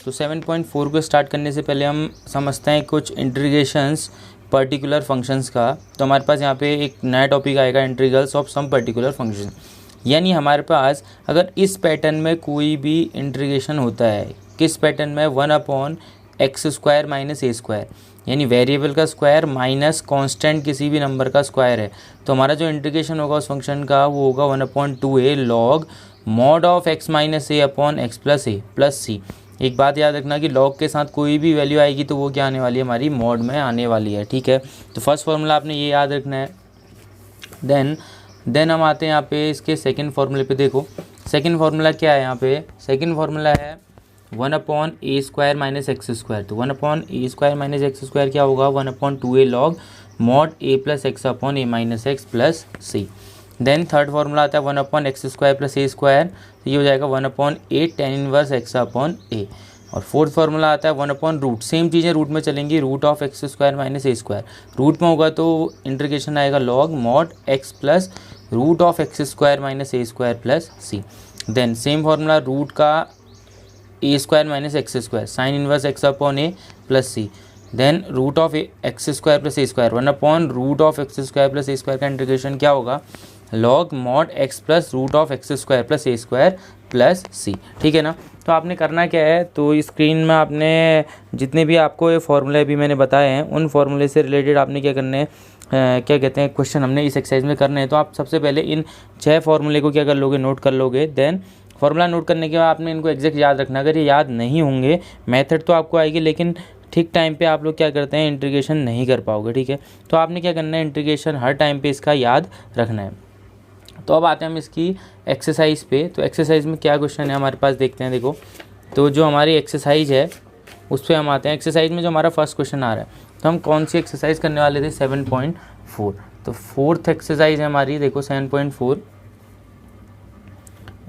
तो 7.4 को स्टार्ट करने से पहले हम समझते हैं कुछ इंटीग्रेशंस पर्टिकुलर फंक्शंस का। तो हमारे पास यहाँ पे एक नया टॉपिक आएगा, integrals of some particular function. यानी हमारे पास अगर इस पैटर्न में कोई भी इंटीग्रेशन होता है, किस पैटर्न में, 1/x² माइनस a², यानी वेरिएबल का स्क्वायर माइनस कांस्टेंट किसी भी नंबर का स्क्वायर है, तो हमारा जो इंटीग्रेशन होगा उस फंक्शन का वो होगा 1/2a log mod of x minus a upon x plus a plus c। एक बात याद रखना कि लॉग के साथ कोई भी वैल्यू आएगी तो वो क्या आने वाली है, हमारी मॉड में आने वाली है, ठीक है। तो फर्स्ट फार्मूला आपने ये याद रखना है। देन हम आते हैं यहाँ पे इसके सेकंड फार्मूले पे। देखो सेकंड फार्मूला क्या है, यहाँ पे सेकंड फार्मूला है 1/a² माइनस x²। तो 1/a² माइनस x² क्या होगा, 1/2a log mod a plus x upon a minus x plus c। Then third formula आता है 1/x² प्लस a², तो ये हो जाएगा 1/a tan inverse x upon a। और फोर्थ फार्मूला आता है 1/रूट, सेम चीज़ें रूट में चलेंगी, root of x² minus a²। Root में होगा तो इंटीग्रेशन आएगा log mod x plus root of x² minus a² plus c। Then same formula root का a² minus x² sine inverse x upon a plus c। Then root of x² plus a², 1/रूट of x² plus a² का integration क्या होगा, log mod x plus root of x² plus a² plus c, ठीक है ना। तो आपने करना क्या है, तो स्क्रीन में आपने जितने भी आपको ये फार्मूले अभी मैंने बताए हैं उन फार्मूले से रिलेटेड आपने क्या करना है, क्या कहते हैं, क्वेश्चन हमने इस एक्सरसाइज में करने हैं। तो आप सबसे पहले इन 6 फार्मूले को क्या कर लोगे, नोट कर लोगे। देन फार्मूला नोट करने के बाद आपने इनको एग्जैक्ट याद रखना। अगर ये याद नहीं होंगे, मेथड तो आपको आएगी लेकिन ठीक टाइम पे आप लोग क्या करते हैं, इंटीग्रेशन नहीं कर पाओगे, ठीक है। तो आपने क्या करना है, इंटीग्रेशन हर टाइम पे इसका याद रखना है। तो अब आते हैं हम इसकी एक्सरसाइज पे। तो एक्सरसाइज में क्या क्वेश्चन है हमारे पास, देखते हैं। देखो तो जो हमारी एक्सरसाइज है उस पर हम आते हैं। एक्सरसाइज में जो हमारा फर्स्ट क्वेश्चन आ रहा है, तो हम कौन सी एक्सरसाइज करने वाले थे, 7.4। तो फोर्थ एक्सरसाइज है हमारी, देखो 7.4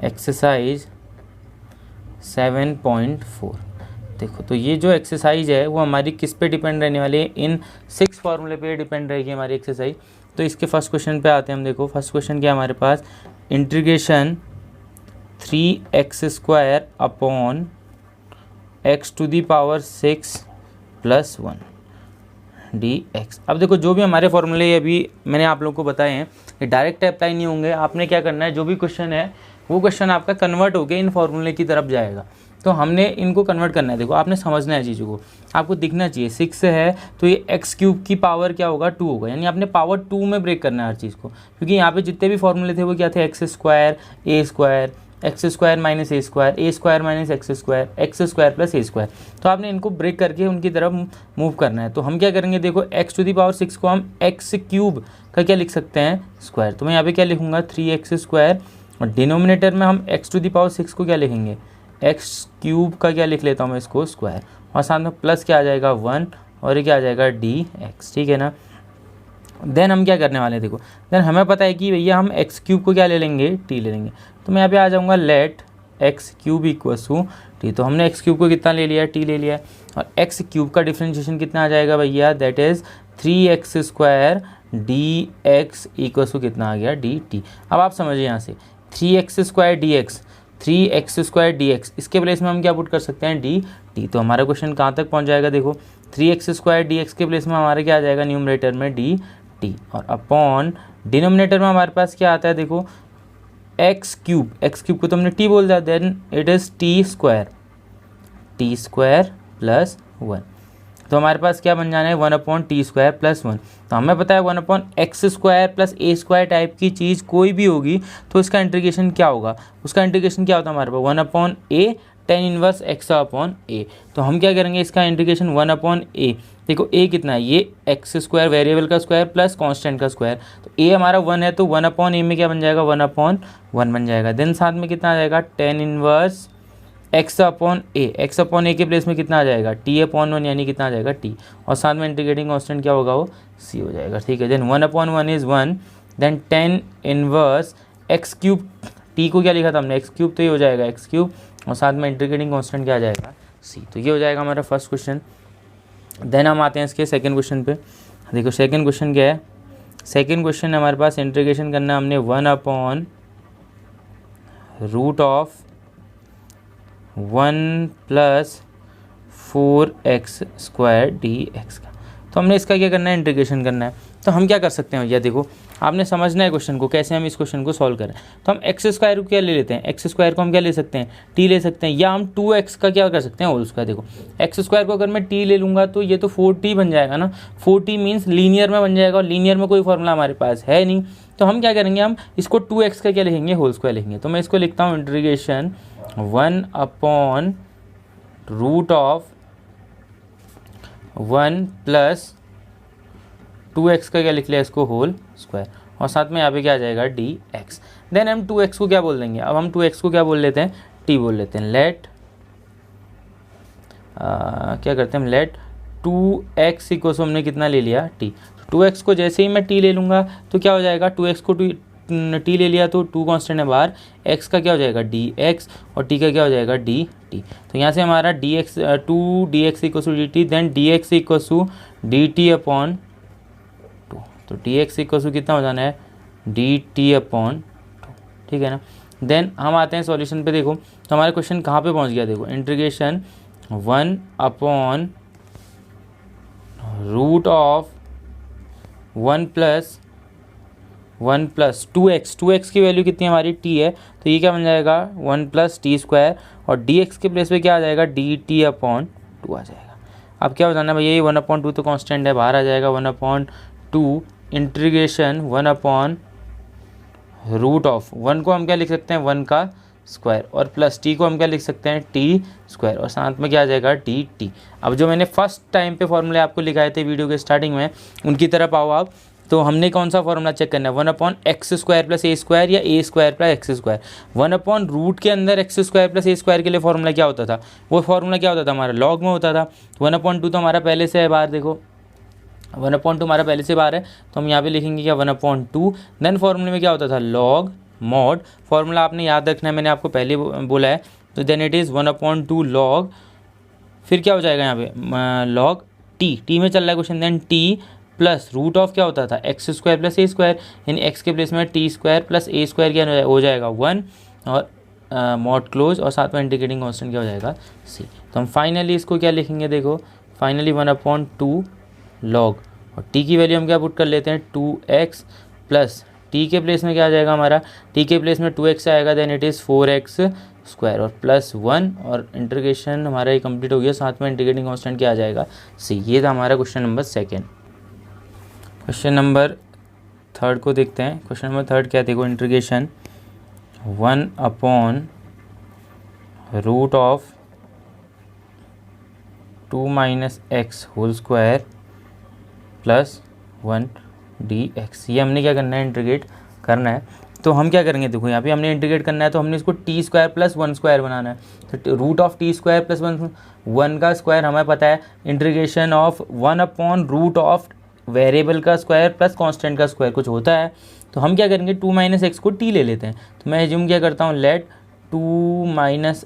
एक्सरसाइज 7.4। देखो तो ये जो एक्सरसाइज है वो हमारी किस पे डिपेंड रहने वाली है, इन 6 फार्मूले पे डिपेंड रहेगी हमारी एक्सरसाइज। तो इसके फर्स्ट क्वेश्चन पे आते हैं हम। देखो फर्स्ट क्वेश्चन क्या है हमारे पास, integration 3x² upon x⁻6 + 1 dx। अब देखो जो भी हमारे फॉर्मूले अभी मैंने आप लोगों को बताए हैं ये डायरेक्ट अप्लाई नहीं होंगे। आपने क्या करना है, जो भी क्वेश्चन है वो क्वेश्चन आपका कन्वर्ट होकर इन फॉर्मूले की तरफ जाएगा। तो हमने इनको कन्वर्ट करना है। देखो आपने समझना है चीज़ों को, आपको दिखना चाहिए 6 है तो ये x³ की पावर क्या होगा, 2 होगा, यानी आपने पावर 2 में ब्रेक करना है हर चीज़ को। क्योंकि यहाँ पे जितने भी फॉर्मूले थे वो क्या थे, x² a² x² minus a² minus x² plus a²। तो आपने इनको ब्रेक करके उनकी तरफ मूव करना है। तो हम क्या करेंगे, देखो x⁻6 को हम x³ का क्या लिख सकते हैं, स्क्वायर। तो मैं यहाँ पे क्या लिखूँगा, 3x², और डिनोमिनेटर में हम x⁻6 को क्या लिखेंगे, x³ का क्या लिख लेता हूँ मैं, इसको स्क्वायर, और साथ में प्लस क्या आ जाएगा 1, और ये क्या आ जाएगा dx, ठीक है ना। देन हम क्या करने वाले हैं, देखो देन हमें पता है कि भैया हम x³ को क्या ले लेंगे, t ले लेंगे। तो मैं यहाँ पे आ जाऊँगा, late x³ equals to t। तो हमने x³ को कितना ले लिया, t ले लिया, और x³ का डिफ्रेंशिएशन कितना आ जाएगा भैया, that is 3x² dx equals to कितना आ गया, dt। अब आप समझिए यहाँ से 3x² dx, इसके प्लेस में हम क्या पुट कर सकते हैं, dt। तो हमारा क्वेश्चन कहाँ तक पहुँच जाएगा, देखो 3x² dx के प्लेस में हमारे क्या आ जाएगा, न्यूमरेटर में dt, और अपॉन डिनोमिनेटर में हमारे पास क्या आता है, देखो x³ को तो हमने t बोल दिया, then it is t² plus 1। तो हमारे पास क्या बन जाना है, 1/t² प्लस 1। तो हमें पता है 1/x² प्लस a² टाइप की चीज़ कोई भी होगी तो इसका इंटीग्रेशन क्या होगा, उसका इंटीग्रेशन क्या होता है हमारे पास, 1/a tan inverse x upon a। तो हम क्या करेंगे, इसका इंटीग्रेशन 1/a, देखो a कितना है, ये x² वेरिएबल का स्क्वायर प्लस कांस्टेंट का स्क्वायर। तो a हमारा 1 है तो 1/a में क्या बन जाएगा, 1/1 बन जाएगा। देन साथ में कितना आ जाएगा, tan inverse x upon a के प्लेस में कितना आ जाएगा, t/1 यानी कितना आ जाएगा t, और साथ में इंटीग्रेटिंग कांस्टेंट क्या होगा, वो c हो जाएगा, ठीक है। Then 1/1 is 1, then tan inverse x³, t को क्या लिखा था हमने, x³ तो ये हो जाएगा x³, और साथ में इंटीग्रेटिंग कांस्टेंट क्या आ जाएगा, c। तो ये हो जाएगा हमारा फर्स्ट क्वेश्चन। देन हम आते हैं इसके सेकंड क्वेश्चन पे। देखो सेकंड क्वेश्चन क्या है, सेकंड क्वेश्चन हमारे पास इंटीग्रेशन करना है हमने 1/√1 + 4x² dx का। तो हमने इसका क्या करना है, इंटीग्रेशन करना है। तो हम क्या कर सकते हैं भैया, देखो आपने समझना है क्वेश्चन को, कैसे हम इस क्वेश्चन को सॉल्व करें। तो हम x² को क्या ले लेते हैं, x² को हम क्या ले सकते हैं, t ले सकते हैं, या हम 2x का क्या कर सकते हैं, होल स्क्वायर। देखो x² को अगर मैं t ले लूँगा तो ये तो 4t बन जाएगा ना, 4t मीन्स लीनियर में बन जाएगा, और लीनियर में कोई फॉर्मूला हमारे पास है नहीं। तो हम क्या करेंगे, हम इसको 2x का क्या लिखेंगे, होल स्क्वायर लिखेंगे। तो मैं इसको लिखता हूँ इंटीग्रेशन 1/(1 + 2x का क्या लिख लिया, इसको होल स्क्वायर, और साथ में यहाँ पे क्या आ जाएगा dx। देन हम 2x को क्या बोल देंगे, अब हम 2x को क्या बोल लेते हैं, t बोल लेते हैं। लेट क्या करते हैं हम, लेट 2x इक्वल टू हमने कितना ले लिया, t। 2x को जैसे ही मैं t ले लूँगा तो क्या हो जाएगा, 2x को t ले लिया तो 2 कांस्टेंट है बाहर, x का क्या हो जाएगा dx, और t का क्या हो जाएगा dt। तो यहाँ से हमारा dx 2dx equal to dt, then dx equal to dt/2। तो dx इक्वल टू कितना हो जाना है, dt/2, ठीक है ना। देन हम आते हैं सॉल्यूशन पे। देखो तो हमारा क्वेश्चन कहाँ पे पहुँच गया, देखो इंटीग्रेशन 1/(1 + 2x की वैल्यू कितनी है हमारी, t है, तो ये क्या बन जाएगा 1 + t², और dx के प्लेस पे क्या आ जाएगा dt/2 आ जाएगा। अब क्या हो जाना है भैया, ये 1/2 तो कांस्टेंट है, बाहर आ जाएगा 1/2 इंटीग्रेशन 1/(1 को हम क्या लिख सकते हैं, 1 का स्क्वायर, और प्लस t को हम क्या लिख सकते हैं, t², और साथ में क्या आ जाएगा dt। अब जो मैंने फर्स्ट टाइम पे फॉर्मूले आपको लिखाए थे वीडियो के स्टार्टिंग में, उनकी तरफ आओ आप। तो हमने कौन सा फॉर्मूला चेक करना है, 1/(x² + a² या a² + x²। 1/√ के अंदर x² + a² के लिए फॉर्मूला क्या होता था, वो फॉर्मूला क्या होता था हमारा, लॉग में होता था। 1/2 तो हमारा पहले से है बाहर, देखो 1/2 हमारा पहले से बाहर है, तो हम यहाँ पे लिखेंगे क्या 1/2। देन फॉर्मूले में क्या होता था, लॉग मॉड, फॉर्मूला आपने याद रखना है, मैंने आपको पहले बोला है। तो देन इट इज़ 1/2 लॉग, फिर क्या हो जाएगा यहाँ पे लॉग t में चल रहा है question, then t plus root of क्या होता था, x² + a², यानी x के प्लेस में t² + a² क्या हो जाएगा 1, और मॉड क्लोज, और साथ में इंटीग्रेटिंग कांस्टेंट क्या हो जाएगा c। तो हम फाइनली इसको क्या लिखेंगे, देखो फाइनली 1/2 लॉग, और t की वैल्यू हम क्या पुट कर लेते हैं 2x, प्लस t के प्लेस में क्या आ जाएगा हमारा, t के प्लेस में 2x आएगा, देन इट इज़ 4x², और प्लस 1, और इंटीग्रेशन हमारा ये कंप्लीट हो गया, साथ में इंटीग्रेटिंग कांस्टेंट क्या आ जाएगा c। ये था हमारा क्वेश्चन नंबर 2। क्वेश्चन नंबर 3 को देखते हैं। क्वेश्चन नंबर 3 क्या है, देखो integration 1/√2 - x whole square + 1 dx। ये हमने क्या करना है, इंटीग्रेट करना है। तो हम क्या करेंगे, देखो यहाँ पे हमने इंटीग्रेट करना है, तो हमने इसको t² + 1² बनाना है। तो √t² + 1 का स्क्वायर हमें पता है, इंटीग्रेशन ऑफ 1/√ऑफ वेरिएबल का स्क्वायर प्लस कांस्टेंट का स्क्वायर कुछ होता है। तो हम क्या करेंगे 2 - x को t ले लेते हैं। तो मैं एज्यूम क्या करता हूँ, लेट 2 -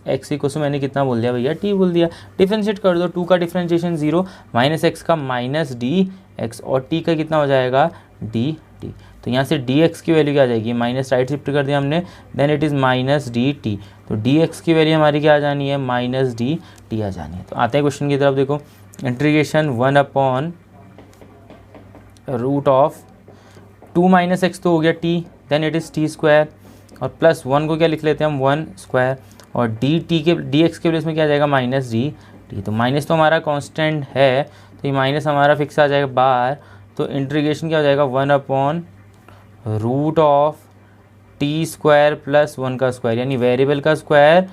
x इक्वल टू मैंने कितना बोल दिया भैया, t बोल दिया। डिफ्रेंशिएट कर दो, 2 का डिफ्रेंशिएशन 0, -x का -dx, और t का कितना हो जाएगा dt। तो यहाँ से dx की वैल्यू क्या आ जाएगी, माइनस राइट शिफ्ट कर दिया हमने, देन इट इज़ -dt। तो dx की वैल्यू हमारी क्या आ जानी है, -dt आ जानी है। तो आते हैं क्वेश्चन की तरफ। देखो इंटीग्रेशन 1/√2 - x तो हो गया t, then it is t², और प्लस 1 को क्या लिख लेते हैं हम 1², और dx के प्लेस में क्या आ जाएगा -dt। तो माइनस तो हमारा कांस्टेंट है, तो ये माइनस हमारा फिक्स आ जाएगा बाहर। तो इंटीग्रेशन क्या हो जाएगा 1/√t² + 1 का स्क्वायर, यानी वेरिएबल का स्क्वायर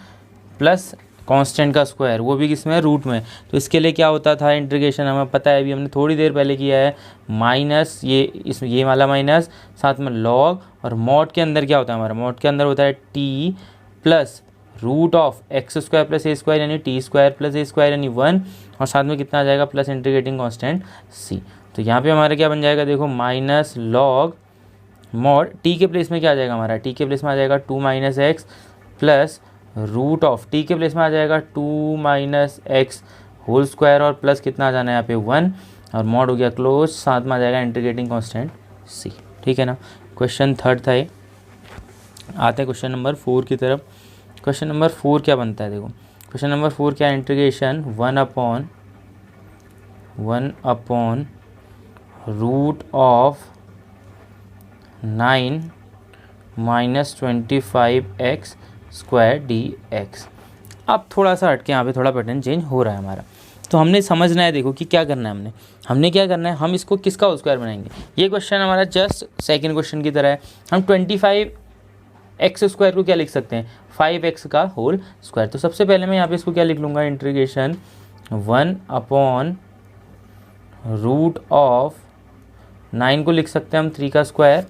प्लस कांस्टेंट का स्क्वायर, वो भी किसमें, रूट में। तो इसके लिए क्या होता था इंटीग्रेशन, हमें पता है, अभी हमने थोड़ी देर पहले किया है, माइनस ये वाला माइनस, साथ में लॉग, और मॉड के अंदर क्या होता है हमारा, मॉड के अंदर होता है t प्लस √x² + a², यानी t² + a² यानी 1, और साथ में कितना आ जाएगा प्लस इंटीग्रेटिंग कांस्टेंट c। तो यहाँ पे हमारा क्या बन जाएगा, देखो माइनस लॉग मॉड, t के प्लेस में क्या आ जाएगा हमारा, t के प्लेस में आ जाएगा 2 - x प्लस t के प्लेस में आ जाएगा 2 - x होल स्क्वायर, और प्लस कितना आ जाना है यहाँ पे 1, और मॉड हो गया क्लोज, साथ में आ जाएगा इंटीग्रेटिंग कांस्टेंट c। ठीक है ना। क्वेश्चन 3 था ये। आते हैं क्वेश्चन नंबर 4 की तरफ। क्वेश्चन नंबर 4 क्या बनता है, देखो क्वेश्चन नंबर 4 क्या है, integration 1 upon root of 9 minus 25x² dx। अब थोड़ा सा हटके यहाँ पे थोड़ा पैटर्न चेंज हो रहा है हमारा। तो हमने समझना है, देखो कि क्या करना है, हमने क्या करना है, हम इसको किसका होल स्क्वायर बनाएंगे। ये क्वेश्चन हमारा जस्ट सेकंड क्वेश्चन की तरह है। हम 25x² को क्या लिख सकते हैं, 5x का होल स्क्वायर। तो सबसे पहले मैं यहाँ पे इसको क्या लिख लूँगा, इंटीग्रेशन 1 अपॉन रूट ऑफ 9 को लिख सकते हैं हम 3 का स्क्वायर,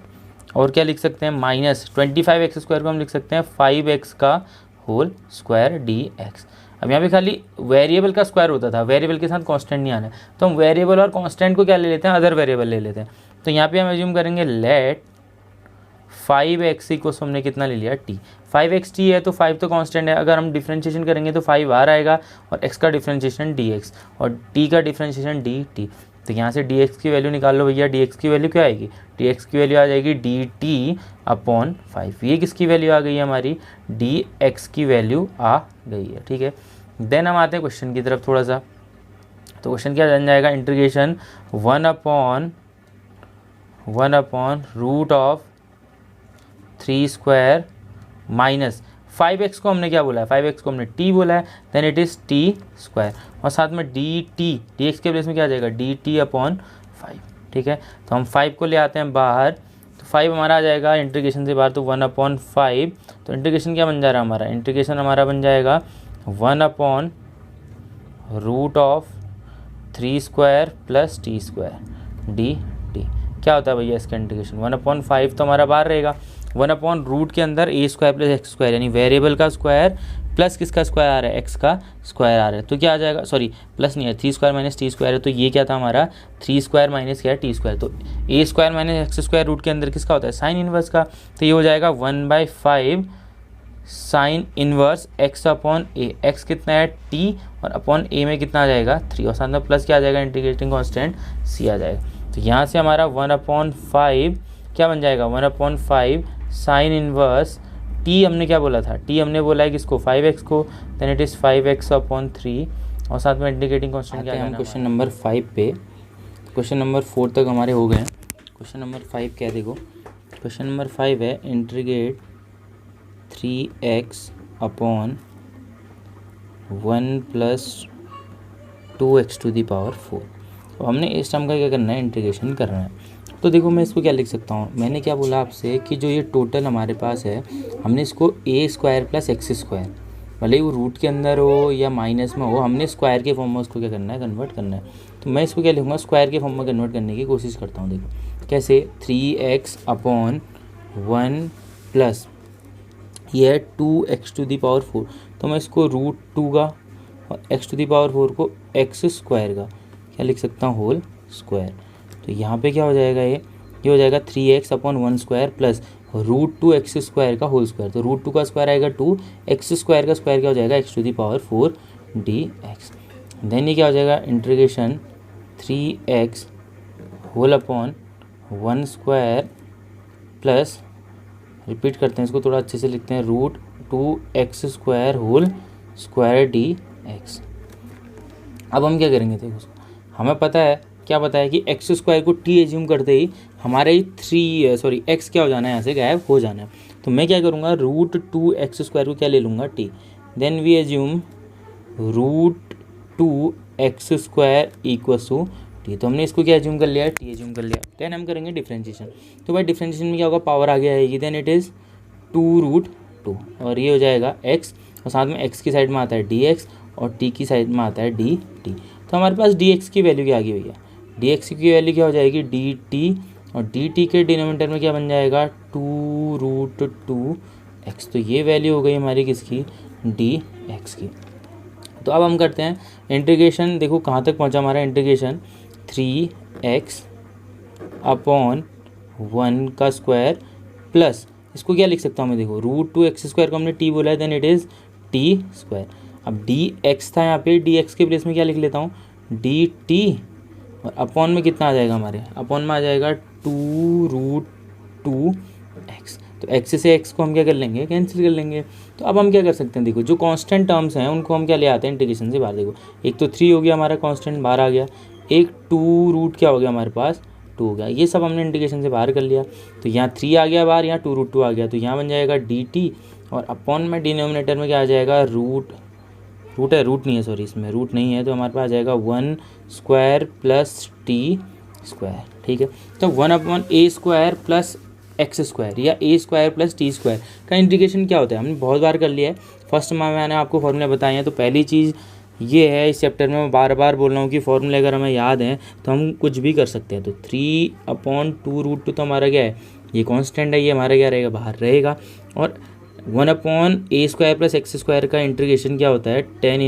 और क्या लिख सकते हैं, माइनस 25x² को हम लिख सकते हैं 5x का होल स्क्वायर dx। अब यहाँ पे खाली वेरिएबल का स्क्वायर होता था, वेरिएबल के साथ कांस्टेंट नहीं आना है, तो हम वेरिएबल और कांस्टेंट को क्या ले लेते हैं, अदर वेरिएबल ले लेते हैं। तो यहाँ पे हम एज्यूम करेंगे लेट 5x को हमने कितना ले लिया, t। 5x t है तो 5 तो कांस्टेंट है, अगर हम डिफ्रेंशिएशन करेंगे तो 5 बाहर आएगा, और x का डिफ्रेंशिएशन dx और t का डिफ्रेंशिएशन dt। तो यहाँ से dx की वैल्यू निकाल लो भैया, dx की वैल्यू क्या आएगी, dx की वैल्यू आ जाएगी dt अपॉन 5। ये किसकी वैल्यू आ गई है हमारी, dx की वैल्यू आ गई है, ठीक है। देन हम आते हैं क्वेश्चन की तरफ थोड़ा सा। तो क्वेश्चन क्या बन जाएगा, integration 1 upon root of 3² minus 5x को हमने क्या बोला है, 5x को हमने t बोला है, देन इट इज़ t², और साथ में dt, dx के प्लेस में क्या आ जाएगा, dt अपॉन 5, ठीक है। तो हम 5 को ले आते हैं बाहर, तो 5 हमारा आ जाएगा इंटीग्रेशन से बाहर, तो 1/5। तो इंटीग्रेशन क्या बन जा रहा है हमारा, इंटीग्रेशन हमारा बन जाएगा 1 upon root of 3² plus t² dt। क्या होता है भैया इसका इंटीग्रेशन, 1/5 तो हमारा बाहर रहेगा, 1 अपॉन रूट के अंदर a² प्लस x², यानी वेरिएबल का स्क्वायर प्लस किसका स्क्वायर आ रहा है, x का स्क्वायर आ रहा है। तो क्या आ जाएगा, सॉरी प्लस नहीं है, 3² माइनस t² है, तो ये क्या था हमारा 3² माइनस क्या है t²। तो a² माइनस x² रूट के अंदर किसका होता है, साइन इनवर्स का। तो ये हो जाएगा 1/5 sign inverse x upon a। x कितना है t, और अपॉन a में कितना आ जाएगा 3, और साथ में प्लस क्या आ जाएगा, इंटीग्रेटिंग कॉन्स्टेंट c आ जाएगा। तो यहाँ से हमारा 1/5 क्या बन जाएगा, 1/5 साइन इनवर्स t हमने क्या बोला था, t हमने बोला है किसको, 5x को, then it is 5x upon 3, और साथ में इंटीग्रेटिंग कॉन्स्टेंट क्या है। हम क्वेश्चन नंबर 5 पे, क्वेश्चन नंबर 4 तक हमारे हो गए हैं। क्वेश्चन नंबर 5 क्या है, देखो क्वेश्चन नंबर 5 है integrate 3x upon 1 plus 2x⁴। तो हमने इस टर्म का क्या करना है, इंटीग्रेशन करना है। तो देखो मैं इसको क्या लिख सकता हूँ, मैंने क्या बोला आपसे कि जो ये टोटल हमारे पास है, हमने इसको a² प्लस x², भले वो रूट के अंदर हो या माइनस में हो, हमने स्क्वायर के फॉर्म में उसको क्या करना है, कन्वर्ट करना है। तो मैं इसको क्या लिखूँगा, स्क्वायर के फॉर्म में कन्वर्ट करने की कोशिश करता हूँ। देखो कैसे, 3x अपॉन 1 प्लस ये है 2x⁴, तो मैं इसको √2 का और x⁴ को x² का क्या लिख सकता हूँ, होल स्क्वायर। तो यहाँ पे क्या हो जाएगा, ये हो जाएगा 3x अपॉन 1² प्लस √2x² का होल स्क्वायर। तो √2 का स्क्वायर आएगा 2, x² का स्क्वायर क्या हो जाएगा, x⁴ dx। देन ये क्या हो जाएगा, integration 3x whole upon 1² plus, repeat करते हैं इसको, थोड़ा अच्छे से लिखते हैं, √2x² होल स्क्वायर dx। अब हम क्या करेंगे, देखो उसको हमें पता है, क्या पता है कि x² को t एज्यूम करते ही हमारे x क्या हो जाना है, यहाँ से गायब हो जाना है। तो मैं क्या करूँगा, √2x² को क्या ले लूँगा, t, then we assume √2x² equals to t। तो हमने इसको क्या एज्यूम कर लिया है, t एज्यूम कर लिया। देन हम करेंगे डिफ्रेंशिएशन। तो भाई डिफ्रेंशिएशन में क्या होगा, पावर आगे आएगी, देन इट इज़ 2√2, और ये हो जाएगा x, और साथ में x की साइड में आता है dx, और t की साइड में आता है dt। तो हमारे पास dx की वैल्यू क्या आ गई भैया, dx की वैल्यू क्या हो जाएगी, dt, और dt के डिनोमिनेटर में क्या बन जाएगा, 2√2x। तो ये वैल्यू हो गई हमारी किसकी, dx की। तो अब हम करते हैं इंटीग्रेशन, देखो कहाँ तक पहुँचा हमारा इंटीग्रेशन, 3x अपॉन 1 का स्क्वायर प्लस, इसको क्या लिख सकता हूँ मैं, देखो √2x² को हमने t बोला है, देन इट इज़ t²। अब dx था यहाँ पे, dx के प्लेस में क्या लिख लेता हूँ, dt, और अपॉन में कितना आ जाएगा हमारे, अपॉन में आ जाएगा 2√2x। तो x से x को हम क्या कर लेंगे, कैंसिल कर लेंगे। तो अब हम क्या कर सकते हैं, देखो जो कांस्टेंट टर्म्स हैं उनको हम क्या ले आते हैं इंटीग्रेशन से बाहर। देखो एक तो 3 हो गया हमारा कांस्टेंट बाहर आ गया, एक 2 रूट क्या हो गया हमारे पास 2 हो गया, ये सब हमने इंटीग्रेशन से बाहर कर लिया। तो यहाँ 3 आ गया बाहर, यहाँ 2√2 आ गया, तो यहाँ बन जाएगा dt और अपॉन में डिनोमिनेटर में क्या आ जाएगा रूट नहीं है सॉरी, इसमें रूट नहीं है, तो हमारे पास आ जाएगा 1 स्क्वायर प्लस टी स्क्वायर। ठीक है, तो 1/a² प्लस एक्स स्क्वायर या a² प्लस टी स्क्वायर का इंटीग्रेशन क्या होता है हमने बहुत बार कर लिया है। फर्स्ट में मैंने आपको फॉर्मूले बताए हैं। तो पहली चीज़ ये है इस चैप्टर में मैं बार बार बोल रहा हूँ कि फॉर्मूले अगर हमें याद हैं तो हम कुछ भी कर सकते हैं। तो 3/2√2 तो हमारा क्या है, ये कांस्टेंट है, ये हमारा क्या रहेगा बाहर रहेगा। और 1/a² प्लस x² का इंटीग्रेशन क्या होता है tan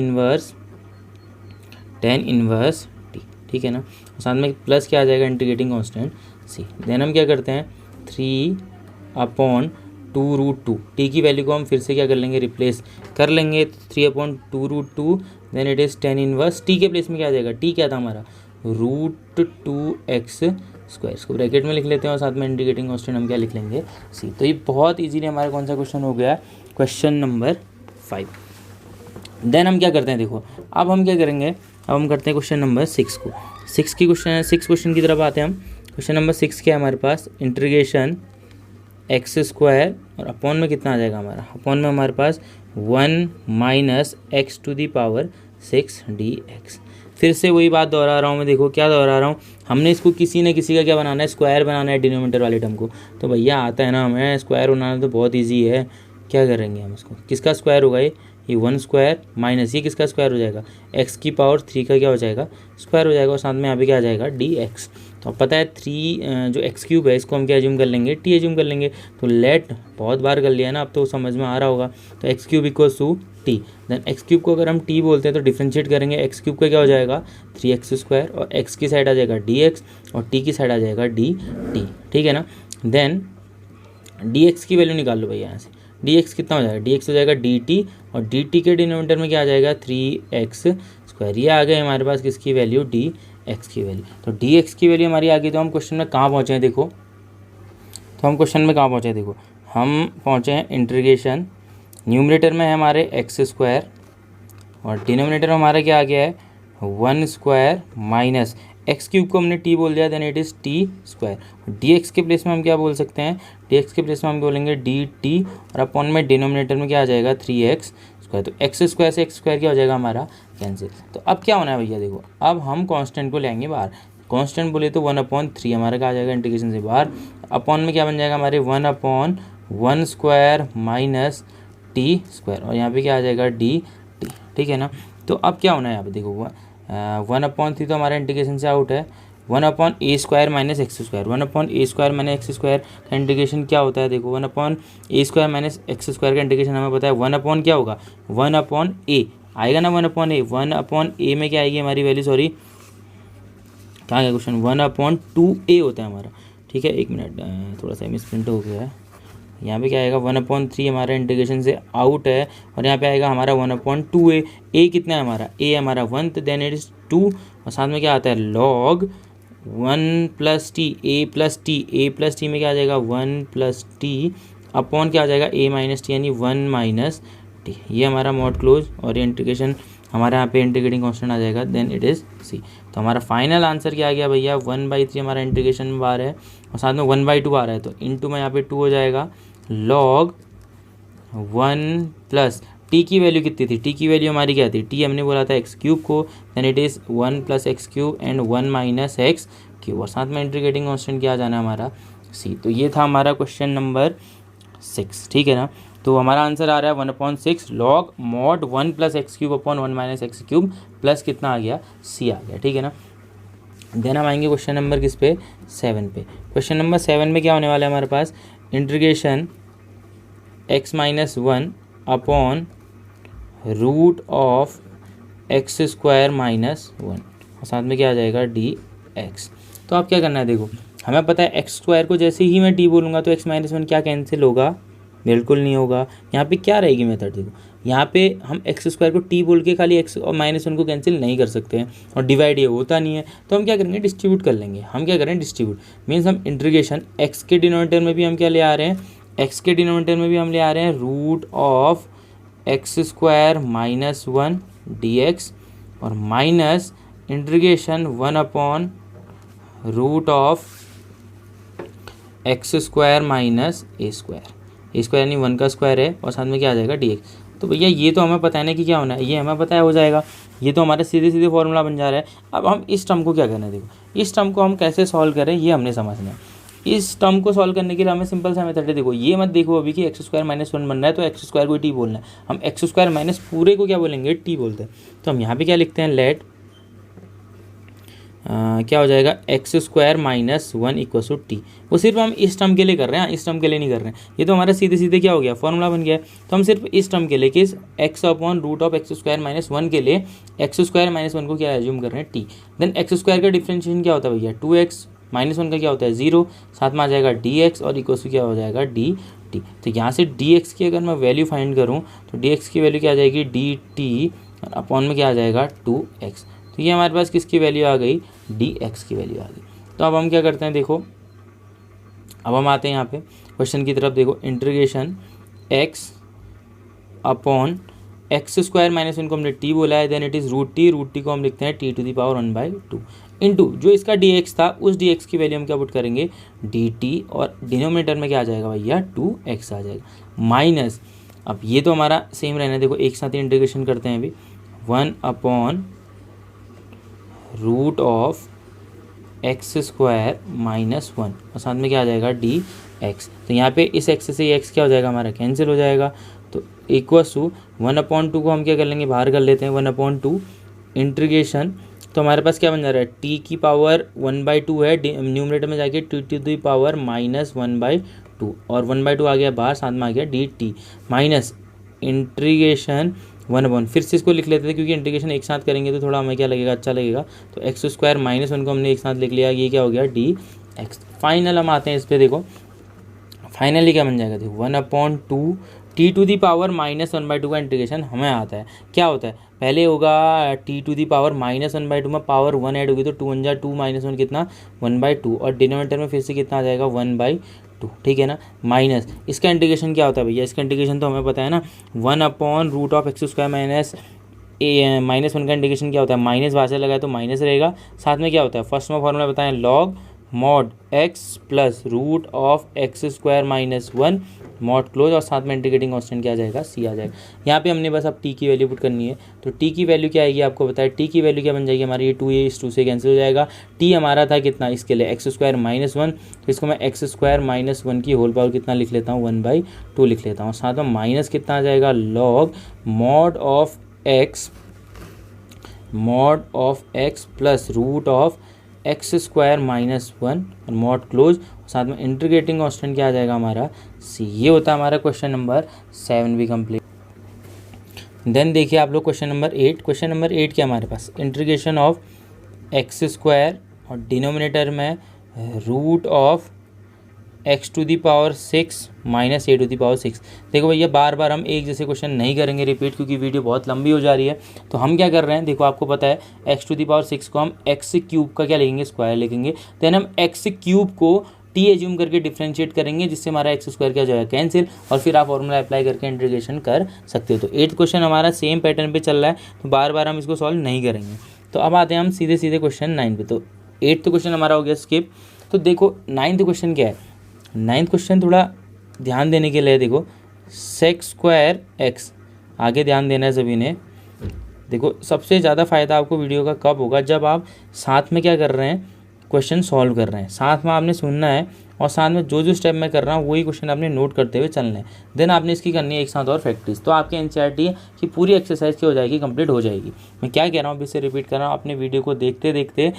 इनवर्स टी। ठीक है ना, साथ में प्लस क्या आ जाएगा इंटीग्रेटिंग कांस्टेंट सी। देन हम क्या करते हैं 3/2√2 टी की वैल्यू को हम फिर से क्या कर लेंगे रिप्लेस कर लेंगे। 3/2√2 then it is tan inverse t के प्लेस में क्या आ जाएगा, टी क्या था हमारा √2x²। इसको ब्रैकेट में लिख लेते हैं और साथ में इंटीग्रेटिंग कांस्टेंट हम क्या लिख लेंगे सी। तो ये बहुत इजीली हमारा कौन सा क्वेश्चन हो गया, क्वेश्चन नंबर 5। देन हम क्या करते हैं, देखो अब हम क्या करेंगे, अब हम करते हैं क्वेश्चन नंबर 6 को। 6 क्वेश्चन की तरफ आते हैं हम। क्वेश्चन नंबर 6 क्या है हमारे पास, इंटीग्रेशन x² और अपॉन में कितना आ जाएगा हमारा, अपॉन में हमारे पास 1 - x⁶ dx। फिर से वही बात दोहरा रहा हूँ मैं, देखो क्या दोहरा रहा हूँ, हमने इसको किसी न किसी का क्या बनाना है स्क्वायर बनाना है डिनोमिनेटर वाले टर्म को। तो भैया आता है ना हमें स्क्वायर बनाना, तो बहुत ईजी है। क्या करेंगे हम इसको, किसका स्क्वायर होगा ये 1² माइनस ये किसका स्क्वायर हो जाएगा x³ का क्या हो जाएगा स्क्वायर हो जाएगा, और साथ में यहाँ पे क्या आ जाएगा dx। तो अब पता है 3 जो x³ है इसको हम क्या एज्यूम कर लेंगे t एज्यूम कर लेंगे। तो लेट बहुत बार कर लिया ना, अब तो समझ में आ रहा होगा। तो x³ = t, देन x³ को अगर हम t बोलते हैं तो डिफ्रेंशिएट करेंगे, x³ का क्या हो जाएगा 3x² और x की साइड आ जाएगा dx और t की साइड आ जाएगा dt। ठीक है ना, देन dx की वैल्यू निकाल लो भैया यहाँ से, dx कितना हो जाएगा, dx हो जाएगा dt और dt के डिनोमिनेटर में क्या आ जाएगा 3x²। ये आ गए हमारे पास किसकी वैल्यू dx की वैल्यू। तो dx की वैल्यू हमारी आ गई। तो हम क्वेश्चन में कहाँ पहुँचे हैं देखो, हम पहुँचे हैं इंटीग्रेशन, न्यूमरेटर में है हमारे x² और डिनोमिनेटर में हमारा क्या आ गया है 1² माइनस x³ को हमने t बोल दिया, then it is t²। dx के प्लेस में हम क्या बोल सकते हैं, dx के प्लेस में हम बोलेंगे dt और अपॉन में डिनोमिनेटर में क्या आ जाएगा 3x²। तो x² से x² क्या हो जाएगा हमारा कैंसिल। तो अब क्या होना है भैया, देखो अब हम कांस्टेंट को लेंगे बाहर। कांस्टेंट बोले तो 1/3 हमारा क्या आ जाएगा इंटीग्रेशन से बाहर, अपॉन में क्या बन जाएगा हमारे 1/1² माइनस t² और यहाँ पे क्या आ जाएगा dt। ठीक है ना, तो अब क्या होना है यहाँ पे देखो 1/3 तो हमारा इंटीग्रेशन से आउट है। 1/a² minus x², 1/a² minus x² का इंटीग्रेशन क्या होता है देखो, 1/a² माइनस x² का इंटीग्रेशन हमें पता है 1/ क्या होगा 1/a आएगा ना, 1/a 1/a में क्या आएगी हमारी वैल्यू, सॉरी क्या है क्वेश्चन 1/2a होता है हमारा। ठीक है, एक मिनट थोड़ा सा मिसप्रिंट हो गया है, यहाँ पे क्या आएगा 1/3 हमारा इंटीग्रेशन से आउट है और यहाँ पे आएगा हमारा 1/2a। a कितना है हमारा, a है हमारा 1, देन इट इज़ 2 और साथ में क्या आता है log 1 + t a + t में क्या आ जाएगा 1 + t अपॉन क्या आ जाएगा a - t यानी 1 - t। ये हमारा मॉड क्लोज और ये इंटीग्रेशन हमारे यहाँ पे इंटीग्रेटिंग कांस्टेंट आ जाएगा, देन इट इज़ c। तो हमारा फाइनल आंसर क्या आ गया भैया 1/3 हमारा इंटीग्रेशन में बाहर है और साथ में 1/2 आ रहा है, तो इंटू में यहाँ पे 2 हो जाएगा log 1 + t की वैल्यू कितनी थी, t की वैल्यू हमारी क्या थी, t हमने बोला था x³ को, then it is 1 + x³ and 1 - x³ और साथ में इंटीग्रेटिंग कांस्टेंट क्या आ जाना है हमारा c। तो ये था हमारा क्वेश्चन नंबर 6। ठीक है ना, तो हमारा आंसर आ रहा है 1/6 log mod 1 + x³ upon 1 - x³ plus कितना आ गया c आ गया। ठीक है ना, देन हम आएंगे क्वेश्चन नंबर किस पे 7 पे। क्वेश्चन नंबर 7 में क्या होने वाला है हमारे पास, इंटीग्रेशन x - 1 अपॉन √x² - 1 और साथ में क्या आ जाएगा dx। तो आप क्या करना है, देखो हमें पता है x² को जैसे ही मैं t बोलूँगा तो x - 1 क्या कैंसिल होगा, बिल्कुल नहीं होगा। यहाँ पे क्या रहेगी मेथड, देखो यहाँ पे हम x² को t बोल के खाली x और -1 को कैंसिल नहीं कर सकते हैं और डिवाइड ये होता नहीं है, तो हम क्या करेंगे डिस्ट्रीब्यूट कर लेंगे। हम क्या करें डिस्ट्रीब्यूट मीन्स हम इंटीग्रेशन x के डिनोमिनेटर में भी हम क्या ले आ रहे हैं एक्स के डिनोमिनेटर में भी हम ले आ रहे हैं root of x square minus one d x और माइनस integration one upon root of x square minus a square यानी वन का स्क्वायर है और साथ में क्या आ जाएगा डी एक्स। तो भैया ये तो हमें पता है ना कि क्या होना है, ये हमें पता है हो जाएगा, ये तो हमारा सीधे सीधे फॉर्मूला बन जा रहा है। अब हम इस टर्म को क्या करना है, देखो इस टर्म को हम कैसे सॉल्व करें ये हमने समझना है। इस टर्म को सॉल्व करने के लिए हमें सिंपल सा मेथड है, देखो ये मत देखो अभी कि एक्स स्क्वायर माइनस वन बन रहा है तो एक्स स्क्वायर को टी बोलना है, हम एक्स स्क्वायर माइनस पूरे को क्या बोलेंगे, टी बोलते हैं। तो हम यहाँ पे क्या लिखते हैं, लेट क्या हो जाएगा, x square minus one equal to t. वो सिर्फ हम इस टर्म के लिए कर रहे हैं, इस टर्म के लिए नहीं कर रहे हैं, ये तो हमारा सीधे सीधे क्या हो गया, फॉर्मूला बन गया है। तो हम सिर्फ इस टर्म के लिए कि x upon root of x square minus one के लिए एक्स स्क्वायर माइनस वन को क्या एज्यूम कर रहे हैं, टी। देन एक्स स्क्वायर का डिफरेंशिएशन क्या होता है भैया, टू एक्स माइनस वन का क्या होता है, जीरो, साथ में आ जाएगा डी एक्स और इक्वल टू क्या हो जाएगा, डी टी। तो यहाँ से डी एक्स की अगर मैं वैल्यू फाइंड करूँ तो डी एक्स की वैल्यू क्या आ जाएगी, डी टी और अपॉन में क्या आ जाएगा, टू एक्स। तो ये हमारे पास किसकी वैल्यू आ गई, डी एक्स की वैल्यू आ गई। तो अब हम क्या करते हैं, देखो अब हम आते हैं यहाँ पे क्वेश्चन की तरफ। देखो integration x upon x square minus one को हमने टी बोला है, then it is root t को हम लिखते हैं t to the power one by two into जो इसका डी एक्स था उस डी एक्स की वैल्यू हम क्या पुट करेंगे, डी टी और डिनोमिनेटर में क्या आ जाएगा भैया, टू एक्स आ जाएगा माइनस। अब ये तो हमारा सेम रहना है, देखो एक साथ ही इंटीग्रेशन करते हैं अभी, one upon root of x square minus one और साथ में क्या आ जाएगा, डी एक्स। तो यहाँ पे इस एक्स से एक्स क्या हो जाएगा हमारा, कैंसिल हो जाएगा। तो equal to one upon two को हम क्या कर लेंगे, बाहर कर लेते हैं, वन अपॉन टू इंटीग्रेशन। तो हमारे पास क्या बन जा रहा है, टी की पावर वन बाई टू है, न्यूमरेटर में जाके t to the power minus one by two और वन बाई टू आ गया बाहर, साथ में आ गया d t minus integration one upon, फिर से इसको लिख लेते थे क्योंकि इंटीग्रेशन एक साथ करेंगे तो थोड़ा हमें क्या लगेगा, अच्छा लगेगा। तो एक्स स्क्वायर माइनस वन को हमने एक साथ लिख लिया, ये क्या हो गया, डी एक्स। फाइनल हम आते हैं इस पर, देखो फाइनली क्या बन जाएगा, देखो one upon two t to the power minus one by two का इंटीग्रेशन हमें आता है, क्या होता है पहले होगा t to the power minus one by two में पावर वन ऐड होगी तो टू वन जा टू माइनस वन कितना, वन बाई टू और डिनोमिनेटर में फिर से कितना आ जाएगा, वन बाई टू, ठीक है ना, माइनस इसका इंटीग्रेशन क्या होता है भैया, इसका इंटीग्रेशन तो हमें पता है ना, one upon root of x square minus a minus one का इंटीग्रेशन क्या होता है, माइनस वहाँ से लगाए तो माइनस रहेगा, साथ में क्या होता है, फर्स्ट में फॉर्मूला बताएं, log mod x plus root of x square minus one mod close और साथ में इंटीग्रेटिंग कांस्टेंट क्या आ जाएगा, सी आ जाएगा। यहाँ पे हमने बस अब टी की वैल्यू पुट करनी है, तो टी की वैल्यू क्या आएगी आपको बताया, टी की वैल्यू क्या बन जाएगी हमारी, ये टू ए इस टू से कैंसिल हो जाएगा, टी हमारा था कितना इसके लिए एक्स स्क्वायर माइनस वन, तो इसको मैं एक्स स्क्वायर माइनस वन की होल पावर कितना लिख लेता हूँ, वन बाई टू लिख लेता हूँ, साथ में माइनस कितना आ जाएगा, log mod of x plus root of x square minus one और मॉड क्लोज, साथ में इंटीग्रेटिंग कांस्टेंट क्या आ जाएगा हमारा, सी। ये होता है हमारा क्वेश्चन नंबर 7 भी कंप्लीट। देन देखिए आप लोग क्वेश्चन नंबर 8, क्वेश्चन नंबर 8 क्या हमारे पास, इंटीग्रेशन ऑफ एक्स स्क्वायर और डिनोमिनेटर में root of x to the power six minus a to the power six. देखो भैया बार बार हम एक जैसे क्वेश्चन नहीं करेंगे रिपीट, क्योंकि वीडियो बहुत लंबी हो जा रही है। तो हम क्या कर रहे हैं, देखो आपको पता है x to the power six को हम एक्स क्यूब का क्या लिखेंगे, स्क्वायर लिखेंगे, देन हम एक्स क्यूब को टी एज्यूम करके डिफ्रेंशिएट करेंगे जिससे हमारा एक्स स्क्वायर क्या जाएगा, कैंसिल, और फिर आप फॉर्मूला अप्लाई करके इंटीग्रेशन कर सकते हो। तो 8th क्वेश्चन हमारा सेम पैटर्न पे चल रहा है, तो बार बार हम इसको सॉल्व नहीं करेंगे। तो अब आते हैं हम सीधे सीधे क्वेश्चन 9 पे। तो 8th क्वेश्चन हमारा हो गया स्किप। तो देखो 9th क्वेश्चन क्या है, 9th क्वेश्चन थोड़ा ध्यान देने के लिए, देखो सेक स्क्वायर एक्स, आगे ध्यान देना है सभी ने। देखो सबसे ज़्यादा फ़ायदा आपको वीडियो का कब होगा, जब आप साथ में क्या कर रहे हैं, क्वेश्चन सॉल्व कर रहे हैं, साथ में आपने सुनना है और साथ में जो जो स्टेप मैं कर रहा हूँ वही क्वेश्चन आपने नोट करते हुए चलना है। देन आपने इसकी करनी है एक साथ और प्रैक्टिस, तो आपके एनसीईआरटी की पूरी एक्सरसाइज क्या हो जाएगी, कंप्लीट हो जाएगी। मैं क्या कह रहा हूँ अभी से रिपीट कर रहा हूँ, अपने वीडियो को देखते देखते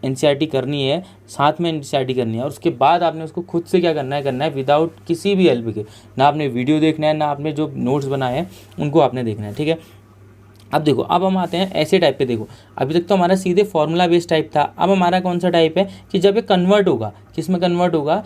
एनसीईआरटी करनी है, साथ में एनसीईआरटी करनी है, और उसके बाद आपने उसको खुद से क्या करना है विदाउट किसी भी हेल्प के, ना आपने वीडियो देखना है ना आपने जो नोट्स बनाए हैं उनको आपने देखना है, ठीक है। अब देखो अब हम आते हैं ऐसे टाइप पे। देखो अभी तक तो हमारा सीधे फॉर्मूला बेस्ड टाइप था, अब हमारा कौन सा टाइप है कि जब ये कन्वर्ट होगा, किस में कन्वर्ट होगा,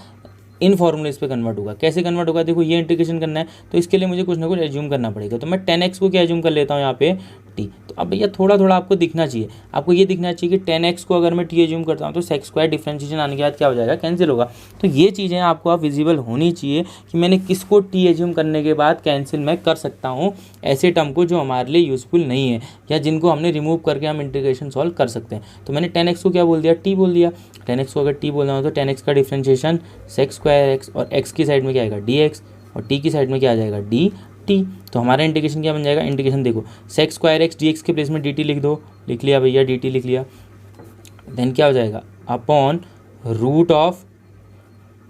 इन फॉर्मूलेस पे कन्वर्ट होगा। कैसे कन्वर्ट होगा, देखो ये इंटीग्रेशन करना है तो इसके लिए मुझे कुछ ना कुछ एज्यूम करना पड़ेगा। तो मैं 10x को क्या एज्यूम कर लेता हूँ यहाँ पे t। तो अब भैया थोड़ा थोड़ा आपको दिखना चाहिए, आपको ये दिखना चाहिए कि 10x को अगर मैं t एज्यूम करता हूँ तो सेक्स स्क्वायर डिफरेंशिएशन आने के बाद क्या हो जाएगा, कैंसिल होगा। तो ये चीज़ें आपको आप विजिबल होनी चाहिए कि मैंने किसको t एज्यूम करने के बाद कैंसिल मैं कर सकता हूँ, ऐसे टर्म को जो हमारे लिए यूजफुल नहीं है या जिनको हमने रिमूव करके हम इंटीग्रेशन सॉल्व कर सकते हैं। तो मैंने 10x को क्या बोल दिया, t बोल दिया। 10x को अगर t बोलना हो तो 10x का डिफरेंशिएशन सेक्स स्क्वायर x और x की साइड में क्या आएगा dx और t की साइड में क्या आ जाएगा dt। तो हमारा इंटीग्रेशन क्या बन जाएगा, इंटीग्रेशन देखो सेक्स स्क्वायर x dx के प्लेस में dt लिख दो, लिख लिया भैया dt लिख लिया। देन क्या हो जाएगा अपॉन रूट ऑफ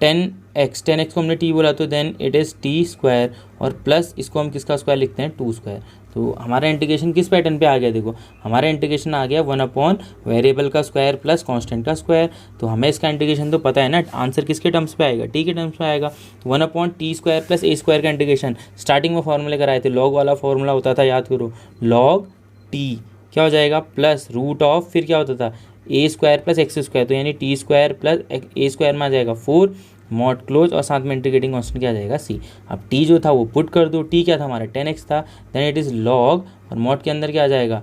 10x को हमने t बोला तो then it is t square और प्लस इसको हम किसका स्क्वायर लिखते हैं 2 स्क्वायर। तो हमारा इंटीग्रेशन किस पैटर्न पे आ गया, देखो हमारा इंटीग्रेशन आ गया 1 अपॉन वेरिएबल का स्क्वायर प्लस कांस्टेंट का स्क्वायर। तो हमें इसका इंटीग्रेशन तो पता है ना, आंसर किसके टर्म्स पे आएगा, टी के टर्म्स पे आएगा। 1 अपॉन टी स्क्वायर प्लस ए स्क्वायर का इंटीग्रेशन स्टार्टिंग में फॉर्मूले कराए थे, लॉग वाला फॉर्मूला होता था, याद करो लॉग टी क्या हो जाएगा प्लस रूट ऑफ फिर क्या होता था a square plus x square, तो यानी टी स्क्वायर प्लस ए स्क्वायर में आ जाएगा 4 मॉड क्लोज और साथ में इंटीग्रेटिंग कांस्टेंट क्या आ जाएगा सी। अब टी जो था वो पुट कर दो, टी क्या था हमारा 10x था, देन इट इज़ लॉग और मॉड के अंदर क्या आ जाएगा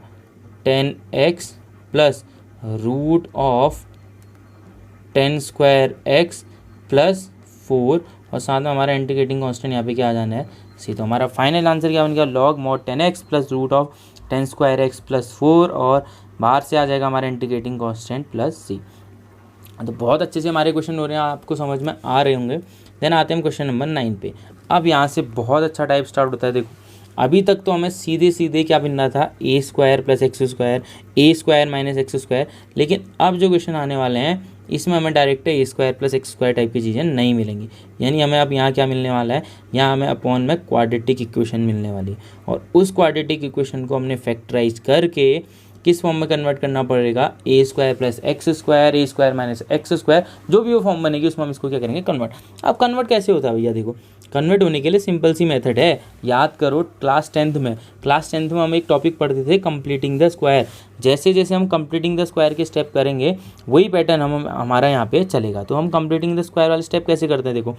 10x plus root of 10 square x plus 4 और साथ में हमारा इंटीग्रेटिंग कांस्टेंट यहाँ पे क्या आ जाना है सी। तो हमारा फाइनल आंसर क्या बन गया, log mod 10x plus root of 10 square x plus 4 और बाहर से आ जाएगा हमारा इंटीग्रेटिंग कांस्टेंट प्लस सी। तो बहुत अच्छे से हमारे क्वेश्चन हो रहे हैं, आपको समझ में आ रहे होंगे। देन आते हैं क्वेश्चन नंबर 9 पे। अब यहाँ से बहुत अच्छा टाइप स्टार्ट होता है। देखो अभी तक तो हमें सीधे सीधे क्या बनना था, a square plus x square, a square minus x square, लेकिन अब जो क्वेश्चन आने वाले हैं इसमें हमें direct a square plus x square type की चीज़ें नहीं मिलेंगी। यानी हमें अब यहाँ क्या मिलने वाला है, यहाँ हमें अपॉन में क्वाड्रेटिक इक्वेशन मिलने वाली है और उस क्वाड्रेटिक इक्वेशन को हमने फैक्टराइज करके किस फॉर्म में कन्वर्ट करना पड़ेगा, ए square plus x square, a square minus x square, जो भी वो फॉर्म बनेगी उसमें हम इसको क्या करेंगे कन्वर्ट। अब कन्वर्ट कैसे होता है भैया, देखो कन्वर्ट होने के लिए सिंपल सी मेथड है, याद करो क्लास टेंथ में हम एक टॉपिक पढ़ते थे कंप्लीटिंग द स्क्वायर। जैसे जैसे हम कंप्लीटिंग द स्क्वायर के स्टेप करेंगे वही पैटर्न हमारा यहाँ पे चलेगा। तो हम कंप्लीटिंग द स्क्वायर वाले स्टेप कैसे करते हैं, देखो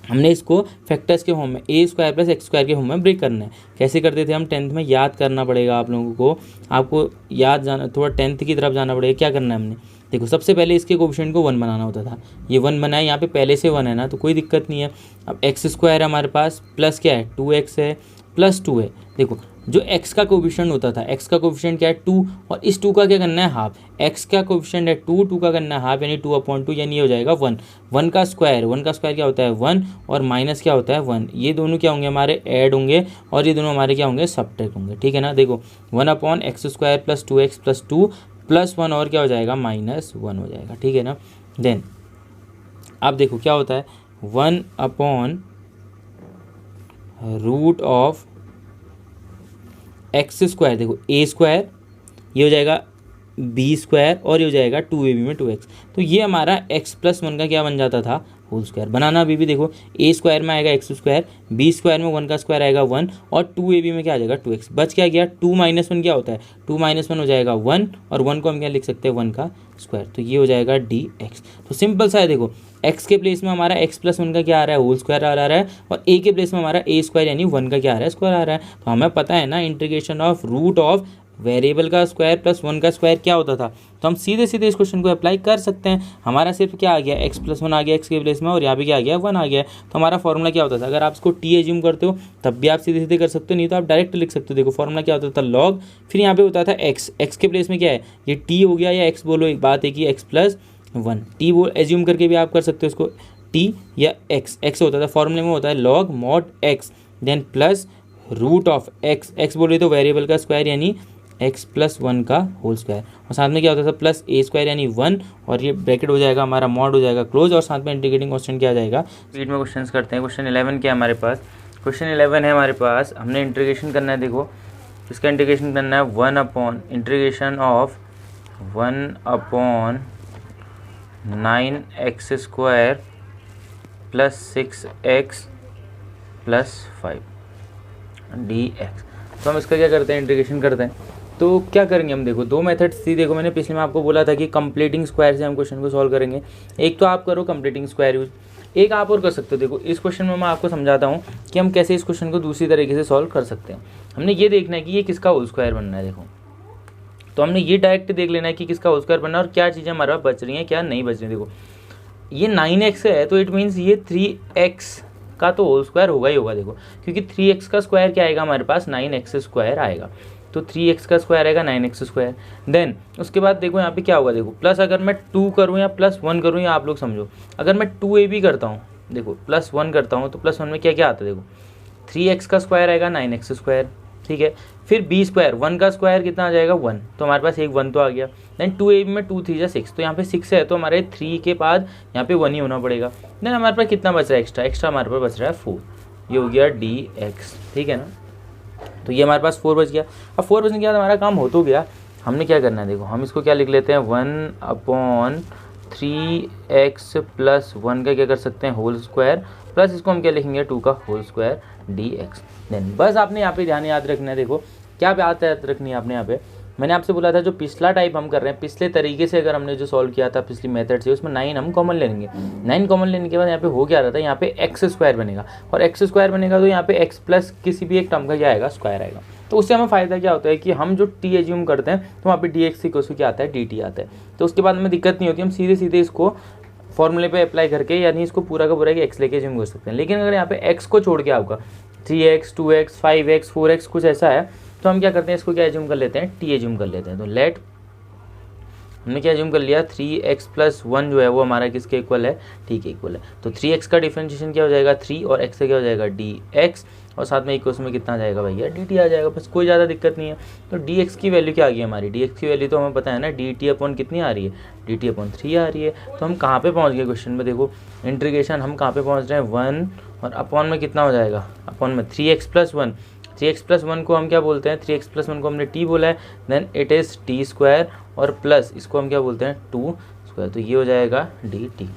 हमने इसको फैक्टर्स के फॉर्म में ए स्क्वायर प्लस एक्स स्क्वायर के फॉर्म में ब्रेक करना है। कैसे करते थे हम टेंथ में, याद करना पड़ेगा आप लोगों को, आपको याद जाना थोड़ा टेंथ की तरफ जाना पड़ेगा। क्या करना है हमने, देखो सबसे पहले इसके कोएफिशिएंट को 1 बनाना होता था, ये 1 बना है, यहाँ पे पहले से 1 है ना तो कोई दिक्कत नहीं है। अब एक्स स्क्वायर है हमारे पास प्लस क्या है 2x है प्लस 2 है। देखो जो x का कोएफिशिएंट होता था, x का कोएफिशिएंट क्या है 2 और इस 2 का क्या करना है हाफ, x का कोएफिशिएंट है 2, 2 का करना है हाफ यानी 2/2 यानी ये हो जाएगा 1। 1 का स्क्वायर क्या होता है 1 और माइनस क्या होता है 1, ये दोनों क्या होंगे हमारे ऐड होंगे और ये दोनों हमारे क्या होंगे सब्ट्रैक्ट होंगे, ठीक है ना। देखो 1/x square plus 2x plus 2 plus 1 और क्या हो जाएगा -1 हो जाएगा, ठीक है ना। देन अब देखो क्या होता है 1/रूट ऑफ एक्स स्क्वायर, देखो ए स्क्वायर ये हो जाएगा बी स्क्वायर और ये हो जाएगा 2ab में 2x। तो ये हमारा x प्लस 1 का क्या बन जाता था होल स्क्वायर। बनाना अभी भी देखो ए स्क्वायर में आएगा एक्स स्क्वायर, बी स्क्वायर में 1 का स्क्वायर आएगा 1 और 2ab में क्या आ जाएगा 2x। बच क्या गया 2 - 1 क्या होता है 2 - 1 हो जाएगा 1 और 1 को हम क्या लिख सकते हैं 1 का स्क्वायर, तो ये हो जाएगा dx। तो सिंपल सा है, देखो x के प्लेस में हमारा x प्लस 1 का क्या आ रहा है होल स्क्वायर आ रहा है और a के प्लेस में हमारा a स्क्वायर यानी 1 का क्या आ रहा है स्क्वायर आ रहा है। तो हमें पता है ना integration of root of variable का स्क्वायर प्लस 1 का स्क्वायर क्या होता था, तो हम सीधे सीधे इस क्वेश्चन को अप्लाई कर सकते हैं। हमारा सिर्फ क्या आ गया x प्लस 1 आ गया x के प्लेस में और यहाँ पे क्या आ गया 1 आ गया। तो हमारा फॉर्मूला क्या होता था, अगर आप इसको t एज्यूम करते हो तब भी आप सीधे सीधे कर सकते हो, नहीं तो आप डायरेक्ट लिख सकते हो। देखो फॉर्मूला क्या होता था लॉग, फिर यहाँ पे होता था x के प्लेस में क्या है ये t हो गया या x बोलो, एक बात है कि x प्लस 1 t वो एज्यूम करके भी आप कर सकते हो इसको t या x होता था फॉर्मूले में होता है log mod x then plus root of x बोले तो वेरिएबल का स्क्वायर यानी x प्लस 1 का होल स्क्वायर और साथ में क्या होता था प्लस a स्क्वायर यानी 1 और ये ब्रैकेट हो जाएगा हमारा मॉड हो जाएगा क्लोज और साथ में इंटीग्रेटिंग कांस्टेंट क्या आ जाएगा। स्पीड में क्वेश्चंस करते हैं। क्वेश्चन 11 क्या है हमारे पास, क्वेश्चन 11 है हमारे पास, हमने इंटीग्रेशन करना है। देखो इसका इंटीग्रेशन करना है 1/9x² plus 6x plus 5 dx। तो हम इसका क्या करते हैं इंटीग्रेशन करते हैं। तो क्या करेंगे हम, देखो दो मेथड्स थी। देखो मैंने पिछले में आपको बोला था कि कंप्लीटिंग स्क्वायर से हम क्वेश्चन को सॉल्व करेंगे। एक तो आप करो कंप्लीटिंग स्क्वायर यूज, एक आप और कर सकते हो। देखो इस क्वेश्चन में मैं आपको समझाता हूँ कि हम कैसे इस क्वेश्चन को दूसरी तरीके से सॉल्व कर सकते हैं। हमने ये देखना है कि ये किसका होल स्क्वायर बनना है। देखो तो हमने ये डायरेक्ट देख लेना है कि किसका होल स्क्वायर बनना है और क्या चीज़ें हमारे पास बच रही हैं क्या नहीं बच रही। देखो ये 9x है तो इट मीन्स ये 3x का तो होल स्क्वायर होगा ही होगा। देखो क्योंकि 3x का स्क्वायर क्या आएगा हमारे पास 9x स्क्वायर आएगा, तो 3x का स्क्वायर आएगा 9x स्क्वायर। देन उसके बाद देखो यहाँ पे क्या होगा, देखो प्लस अगर मैं 2 करूँ या +1 करूँ या आप लोग समझो, अगर मैं 2a भी करता हूँ, देखो +1 करता हूँ तो +1 में क्या क्या आता है। देखो 3x का स्क्वायर आएगा 9x स्क्वायर, ठीक है। फिर b स्क्वायर 1 का स्क्वायर कितना आ जाएगा 1, तो हमारे पास एक 1 तो आ गया। देन 2a में 2 3 6, तो यहाँ पे 6 है तो हमारे 3 के बाद यहाँ पे 1 ही होना पड़ेगा। देन हमारे पास कितना बच रहा है एक्स्ट्रा हमारे पास बच रहा है 4, ये हो गया dx, ठीक है ना। तो ये हमारे पास 4 बच गया। अब 4 बचने के बाद हमारा काम हो तो गया। हमने क्या करना है, देखो हम इसको क्या लिख लेते हैं 1/3x + 1 का क्या कर सकते हैं होल स्क्वायर, प्लस इसको हम क्या लिखेंगे 2 का होल स्क्वायर dx। देन बस आपने यहाँ पे ध्यान याद रखना है। देखो क्या बात याद रखनी है आपने यहाँ पे, मैंने आपसे बोला था जो पिछला टाइप हम कर रहे हैं, पिछले तरीके से अगर हमने जो सॉल्व किया था पिछली मेथड से, उसमें 9 हम कॉमन ले लेंगे। 9 कॉमन लेने के बाद यहाँ पे हो क्या रहा था, यहाँ पे एक्स स्क्वायर बनेगा, और एक्स स्क्वायर बनेगा तो यहाँ पे एक्स प्लस किसी भी एक टर्म का क्या आएगा स्क्वायर आएगा। तो उससे हमें फ़ायदा क्या होता है कि हम जो टी एज्यूम करते हैं तो वहाँ पे डी एक्स इक्वल टू क्या आता है डी टी आता है। तो उसके बाद हमें दिक्कत नहीं होती, हम सीधे सीधे इसको फॉर्मूले पे अप्लाई करके यानी इसको पूरा का पूरा एक्स लेके एज्यूम कर सकते हैं। लेकिन अगर यहाँ पे एक्स को छोड़ के आपका 3x 2x 5x 4x कुछ ऐसा है तो हम क्या करते हैं इसको क्या एज्यूम कर लेते हैं टी एज्यूम कर लेते हैं। तो लेट हमने क्या एज्यूम कर लिया 3x + 1 जो है वो हमारा किसके इक्वल है टी के इक्वल है। तो 3x का डिफरेंशिएशन क्या हो जाएगा 3 और x से क्या हो जाएगा dx, और साथ में इक्वल्स में कितना आ जाएगा भैया dt आ जाएगा। बस कोई ज़्यादा दिक्कत नहीं है। तो dx की वैल्यू क्या आ गई हमारी, dx की वैल्यू तो हमें पता है ना dt/ कितनी आ रही है dt/3 आ रही है। तो हम कहाँ पे पहुँच गए क्वेश्चन में, देखो इंटीग्रेशन हम कहाँ पे पहुँच रहे हैं 1 और अपॉन में कितना हो जाएगा अपॉन में 3x + 1, 3x + 1 को हम क्या बोलते हैं 3x + 1 को हमने t बोला है, देन इट इज़ t² और प्लस इसको हम क्या बोलते हैं 2², तो ये हो जाएगा dt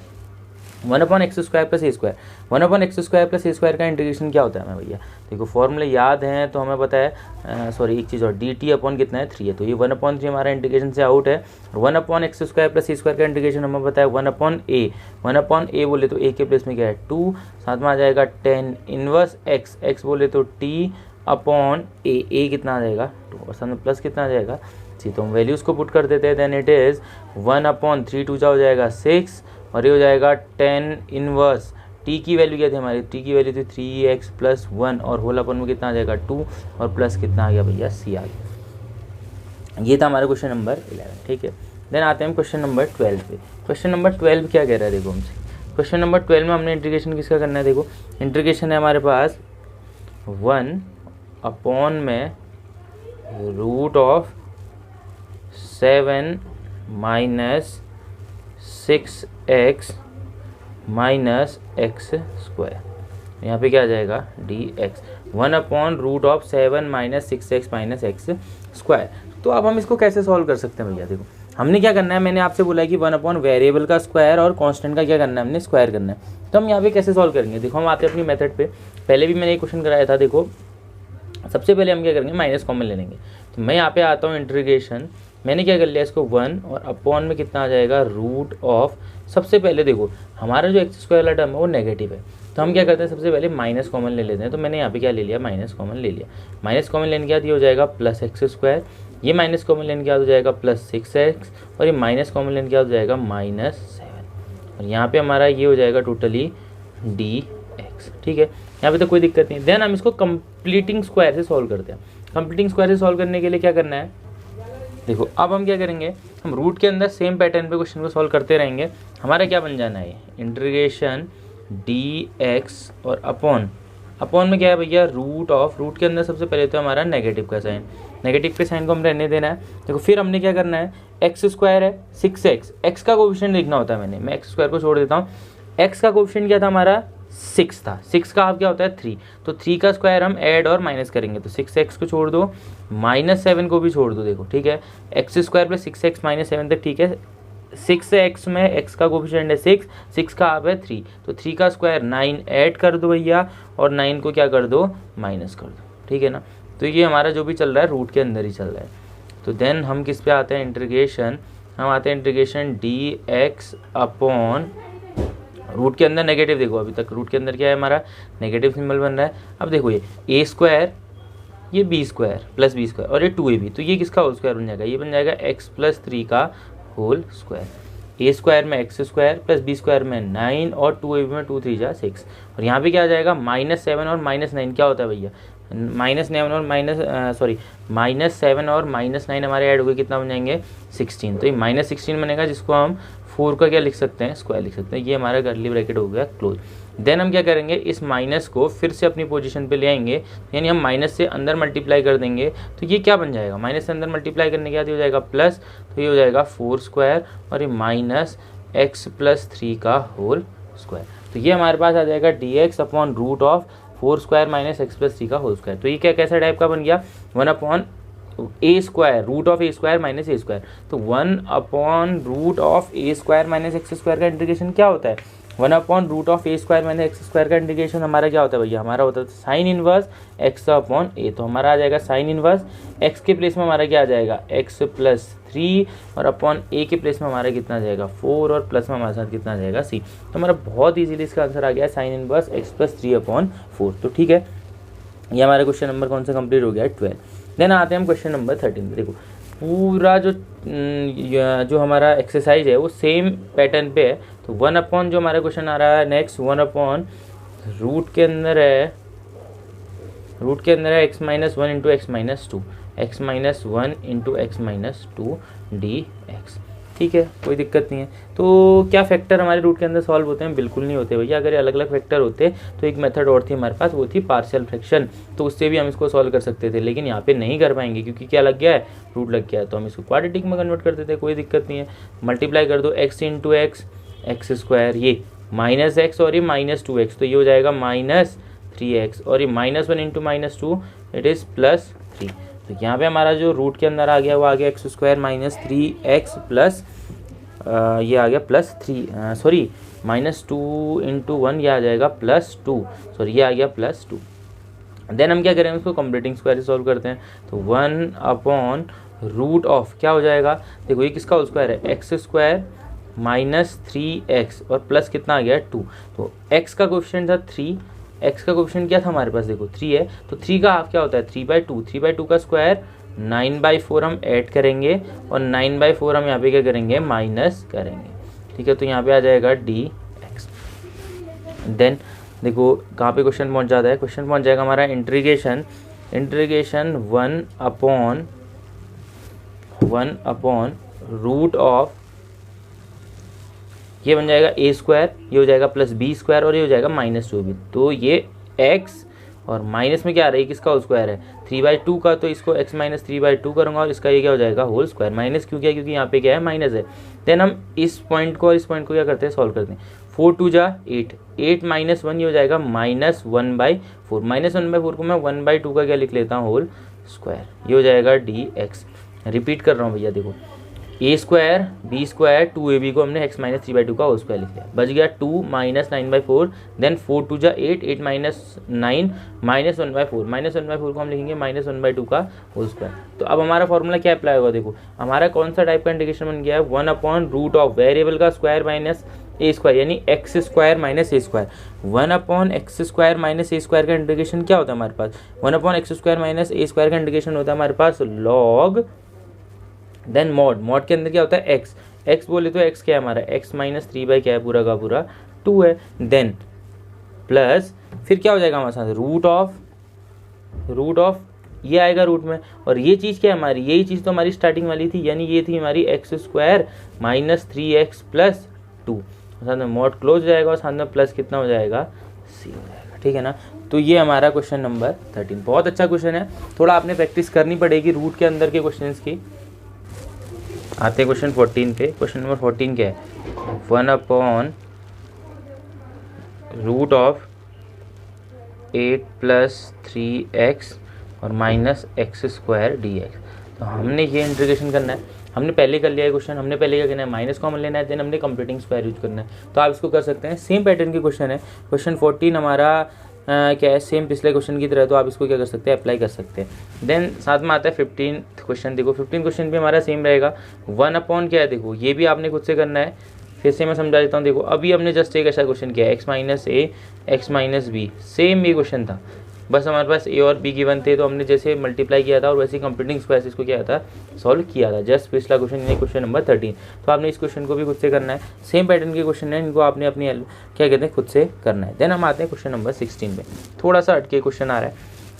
1/x² + a²। 1/x² + a² का इंटीग्रेशन क्या होता है हमें भैया, देखो फॉर्मूले याद हैं तो हमें पता है सॉरी एक चीज़ और dt/ कितना है 3 है, तो ये 1/3 हमारा इंटीग्रेशन से आउट है। 1/x² + a² का इंटीग्रेशन हमें पता है 1/a, 1/a बोले तो a के प्लेस में क्या है 2, साथ में आ जाएगा 10 इनवर्स x, x बोले तो t/a कितना आ जाएगा 2 और साथ में प्लस कितना आ जाएगा 3। तो हम वैल्यूज़ को पुट कर देते हैं, देन इट इज़ 1/3 2 हो जाएगा 6 और ये हो जाएगा 10 इनवर्स t की वैल्यू क्या थी हमारी, t की वैल्यू थी 3x + 1 और होल अपन में कितना आ जाएगा 2 और प्लस कितना आ गया भैया c आ गया। ये था हमारा क्वेश्चन नंबर 11, ठीक है। देन आते हैं क्वेश्चन नंबर 12 पे। क्वेश्चन नंबर 12 क्या कह रहा है देखो हमसे, क्वेश्चन नंबर 12 में हमने इंटीग्रेशन किसका करना है, देखो इंटीग्रेशन है हमारे पास 1/7 6x - x²। यहाँ पे क्या आ जाएगा dx 1/7 - 6x - x²। तो अब हम इसको कैसे सॉल्व कर सकते हैं भैया, देखो हमने क्या करना है, मैंने आपसे बोला है कि 1/ वेरिएबल का स्क्वायर और कांस्टेंट का क्या करना है हमने स्क्वायर करना है। तो हम यहाँ पे कैसे सॉल्व करेंगे, देखो हम आते हैं अपनी मेथड पे। पहले भी मैंने एक क्वेश्चन कराया था, देखो सबसे पहले हम क्या करेंगे माइनस कॉमन ले लेंगे। तो मैं यहाँ पे आता हूँ इंटीग्रेशन, मैंने क्या कर लिया इसको 1 और अपॉन में कितना आ जाएगा √ऑफ, सबसे पहले देखो हमारा जो x² वाला टर्म है वो नेगेटिव है तो हम क्या करते हैं सबसे पहले माइनस कॉमन ले लेते हैं। तो मैंने यहाँ पे क्या ले लिया माइनस कॉमन ले लिया, माइनस कॉमन लेने के बाद ये हो जाएगा +x², ये माइनस कॉमन लेने के बाद हो जाएगा +6x और ये माइनस कॉमन लेने के बाद हो जाएगा -7 और यहाँ पे हमारा ये हो जाएगा टोटली dx, ठीक है। यहाँ पे तो कोई दिक्कत नहीं। देन हम इसको कंप्लीटिंग स्क्वायर से सॉल्व करते हैं। कंप्लीटिंग स्क्वायर से सॉल्व करने के लिए क्या करना है, देखो अब हम क्या करेंगे, हम रूट के अंदर सेम पैटर्न पे क्वेश्चन को सॉल्व करते रहेंगे। हमारा क्या बन जाना है इंटीग्रेशन dx और अपॉन में क्या है भैया √ऑफ, रूट के अंदर सबसे पहले तो हमारा नेगेटिव का साइन, नेगेटिव के साइन को हम रहने देना है। देखो फिर हमने क्या करना है x² है 6x, x का कोएफिशिएंट देखना होता है, मैंने मैं x² को छोड़ देता हूँ। x का कोएफिशिएंट क्या था हमारा 6 था, 6 का हाफ क्या होता है 3, तो 3 का स्क्वायर हम ऐड और माइनस करेंगे तो 6x को छोड़ दो, -7 को भी छोड़ दो, देखो ठीक है x² + 6x - 7 तक, ठीक है। 6x में x का कोएफिशिएंट है 6, 6 का हाफ है 3, तो 3 का स्क्वायर 9 ऐड कर दो भैया और 9 को क्या कर दो माइनस कर दो, ठीक है ना। तो ये हमारा जो भी चल रहा है रूट के अंदर ही चल रहा है। तो देन हम किस पे आते हैं इंटीग्रेशन, हम आते हैं इंटीग्रेशन dx अपॉन रूट के अंदर नेगेटिव, देखो अभी तक रूट के अंदर क्या है हमारा, नेगेटिव सिंबल बन रहा है। अब देखो ये ए स्क्वायर, ये b square plus b square और ये 2ab, तो ये किसका होल स्क्वायर बन जाएगा, ये बन जाएगा x प्लस 3 का होल स्क्वायर। ए स्क्वायर में x square plus b square में 9 और 2ab में 2 3 जा 6, और यहाँ पे क्या आ जाएगा -7 और -9 क्या होता है भैया, -9 और -7 और -9 हमारे ऐड हो गए, कितना बन जाएंगे 16, तो ये -16 बनेगा, जिसको हम 4 का क्या लिख सकते हैं, स्क्वायर लिख सकते हैं। ये हमारा कर्ली ब्रैकेट हो गया क्लोज। देन हम क्या करेंगे, इस माइनस को फिर से अपनी पोजीशन पे ले आएंगे, यानी हम माइनस से अंदर मल्टीप्लाई कर देंगे, तो ये क्या बन जाएगा, माइनस से अंदर मल्टीप्लाई करने के बाद ये हो जाएगा प्लस, तो ये हो जाएगा 4 स्क्वायर और ये माइनस x प्लस 3 का होल स्क्वायर। तो ये हमारे पास आ जाएगा dx upon root of 4 square minus x plus 3 का होल स्क्वायर। तो ये क्या कैसा टाइप का बन गया, 1 upon a square root of a square minus a square. तो 1 upon root of a square minus x square का इंटीग्रेशन क्या होता है, 1 upon root of a square minus x square का इंटीग्रेशन हमारा क्या होता है भैया, हमारा होता है sine inverse x upon a. तो हमारा आ जाएगा साइन इनवर्स, एक्स के प्लेस में हमारा क्या आ जाएगा एक्स प्लस 3 और अपॉन ए के प्लेस में हमारा कितना आ जाएगा 4 और प्लस में हमारे साथ कितना आ जाएगा सी। तो हमारा बहुत ईजिली इसका आंसर आ गया sign inverse x plus 3 upon 4। तो ठीक है, ये हमारा क्वेश्चन नंबर कौन सा कंप्लीट हो गया है 12। देन आते हैं हम क्वेश्चन नंबर 13। देखो पूरा जो हमारा एक्सरसाइज है वो सेम पैटर्न पे है। तो 1 अपॉन जो हमारा क्वेश्चन आ रहा है नेक्स्ट, 1 अपॉन रूट के अंदर है x minus 1 into x minus 2, x minus 1 into x minus 2 dx। ठीक है, कोई दिक्कत नहीं है। तो क्या फैक्टर हमारे रूट के अंदर सॉल्व होते हैं, बिल्कुल नहीं होते भैया। अगर ये अलग अलग फैक्टर होते तो एक मेथड और थी हमारे पास, वो थी पार्शियल फ्रैक्शन, तो उससे भी हम इसको सॉल्व कर सकते थे, लेकिन यहाँ पे नहीं कर पाएंगे क्योंकि क्या लग गया है, रूट लग गया है। तो हम इसको क्वाड्रेटिक में कन्वर्ट कर देते, कोई दिक्कत नहीं है। मल्टीप्लाई कर दो x into x, x square, ये माइनस एक्स और ये माइनस 2x, तो ये हो जाएगा माइनस 3x, और ये -1 इंटू -2 इट इज़ प्लस 3। तो यहाँ पे हमारा जो रूट के अंदर आ गया वो आ गया x square minus 3x plus ये आ गया प्लस 3 सॉरी -2 इंटू 1, ये आ जाएगा +2, सॉरी ये आ गया +2। देन हम क्या करेंगे, उसको कंप्लीटिंग स्क्वायर से सॉल्व करते हैं। तो 1 अपॉन रूट ऑफ क्या हो जाएगा, देखो ये किसका होल स्क्वायर है, एक्स स्क्वायर माइनस 3x और प्लस कितना आ गया 2। तो x का कोएफिशिएंट था 3, x का कोएफिशिएंट क्या था हमारे पास, देखो 3 है, तो 3 का हाफ क्या होता है 3/2, 3/2 का स्क्वायर 9/4 हम ऐड करेंगे और 9/4 हम यहाँ पे क्या करेंगे माइनस करेंगे। ठीक है, तो यहाँ पे आ जाएगा dx। देन देखो कहाँ पे क्वेश्चन पहुँच जाता है, क्वेश्चन पहुँच जाएगा हमारा इंटीग्रेशन 1 अपॉन रूट ऑफ, ये बन जाएगा a स्क्वायर, ये हो जाएगा प्लस b स्क्वायर और ये हो जाएगा -2b। तो ये x और माइनस में क्या आ रहा है, किसका होल स्क्वायर है 3/2 का, तो इसको x माइनस 3/2 करूँगा और इसका ये क्या हो जाएगा होल स्क्वायर। माइनस क्यों किया, क्योंकि यहाँ पे क्या है माइनस है। देन हम इस पॉइंट को और इस पॉइंट को क्या करते हैं, सॉल्व करते हैं। 4 2 जा 8, 8 माइनस 1 ये हो जाएगा -1/4, -1/4 को मैं 1/2 का क्या लिख लेता हूँ होल स्क्वायर, ये हो जाएगा dx। रिपीट कर रहा हूँ भैया, देखो a square b square 2ab को हमने x माइनस 3/2 का होल स्क्वायर लिख लिया, बच गया 2 माइनस 9/4, देन 4 2 जा 8, 8 माइनस 9 माइनस 1/4, -1/4 को हम लिखेंगे -1/2 का होल स्क्वायर। तो अब हमारा फॉर्मूला क्या अप्लाई होगा, देखो हमारा कौन सा टाइप का इंटीग्रेशन बन गया है, 1 अपॉन रूट ऑफ वेरिएबल का स्क्वायर माइनस ए स्क्वायर, यानी x square minus a square. 1 upon x square minus a square का इंटीग्रेशन क्या होता है हमारे पास, 1 upon x square minus a square का इंटीग्रेशन होता है हमारे पास लॉग, देन मॉड के अंदर क्या होता है x बोले तो x क्या है हमारा, x माइनस 3 क्या है पूरा का पूरा 2 है। देन प्लस फिर क्या हो जाएगा हमारे साथ रूट ऑफ ये आएगा रूट में, और ये चीज़ क्या है हमारी, यही चीज़ तो हमारी स्टार्टिंग वाली थी, यानी ये थी हमारी x square minus 3x plus 2, साथ में मॉड क्लोज हो जाएगा और साथ में प्लस कितना हो जाएगा c हो जाएगा। ठीक है ना, तो ये हमारा क्वेश्चन नंबर 13 बहुत अच्छा क्वेश्चन है, थोड़ा आपने प्रैक्टिस करनी पड़ेगी रूट के अंदर के क्वेश्चन की। आते हैं क्वेश्चन 14 पे। क्वेश्चन नंबर 14 क्या है, 1 upon root of 8 plus 3x और माइनस एक्स स्क्वायर dx। तो हमने ये इंटीग्रेशन करना है, हमने पहले कर लिया है क्वेश्चन, हमने पहले क्या करना है माइनस कॉमन लेना है, देन हमने कंप्लीटिंग स्क्वायर यूज करना है। तो आप इसको कर सकते हैं, सेम पैटर्न के क्वेश्चन है। क्वेश्चन 14 हमारा क्या है, सेम पिछले क्वेश्चन की तरह, तो आप इसको क्या कर सकते हैं अप्लाई कर सकते हैं। देन साथ में आता है 15 क्वेश्चन। देखो 15 क्वेश्चन भी हमारा सेम रहेगा, 1 अपॉन क्या है, देखो ये भी आपने खुद से करना है, फिर से मैं समझा देता हूँ। देखो अभी हमने जस्ट एक ऐसा क्वेश्चन किया x माइनस ए एक्स माइनस बी, सेम ये क्वेश्चन था, बस हमारे पास ए और बी गिवन थे, तो हमने जैसे मल्टीप्लाई किया था और वैसे कंप्यूटिंग स्क्वायर से इसको किया था, सॉल्व किया था। जस्ट पिछला क्वेश्चन यानी क्वेश्चन नंबर 13। तो आपने इस क्वेश्चन को भी खुद से करना है, सेम पैटर्न के क्वेश्चन है, इनको आपने अपनी क्या कहते हैं खुद से करना है। देन हम आते हैं क्वेश्चन नंबर 16 पे, थोड़ा सा हटके क्वेश्चन आ रहा है।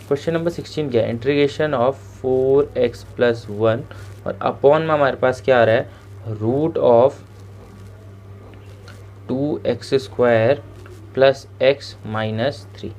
क्वेश्चन नंबर 16 क्या है, इंटीग्रेशन ऑफ 4x + 1 और अपॉन में हमारे पास क्या आ रहा है, root of 2x² + x - 3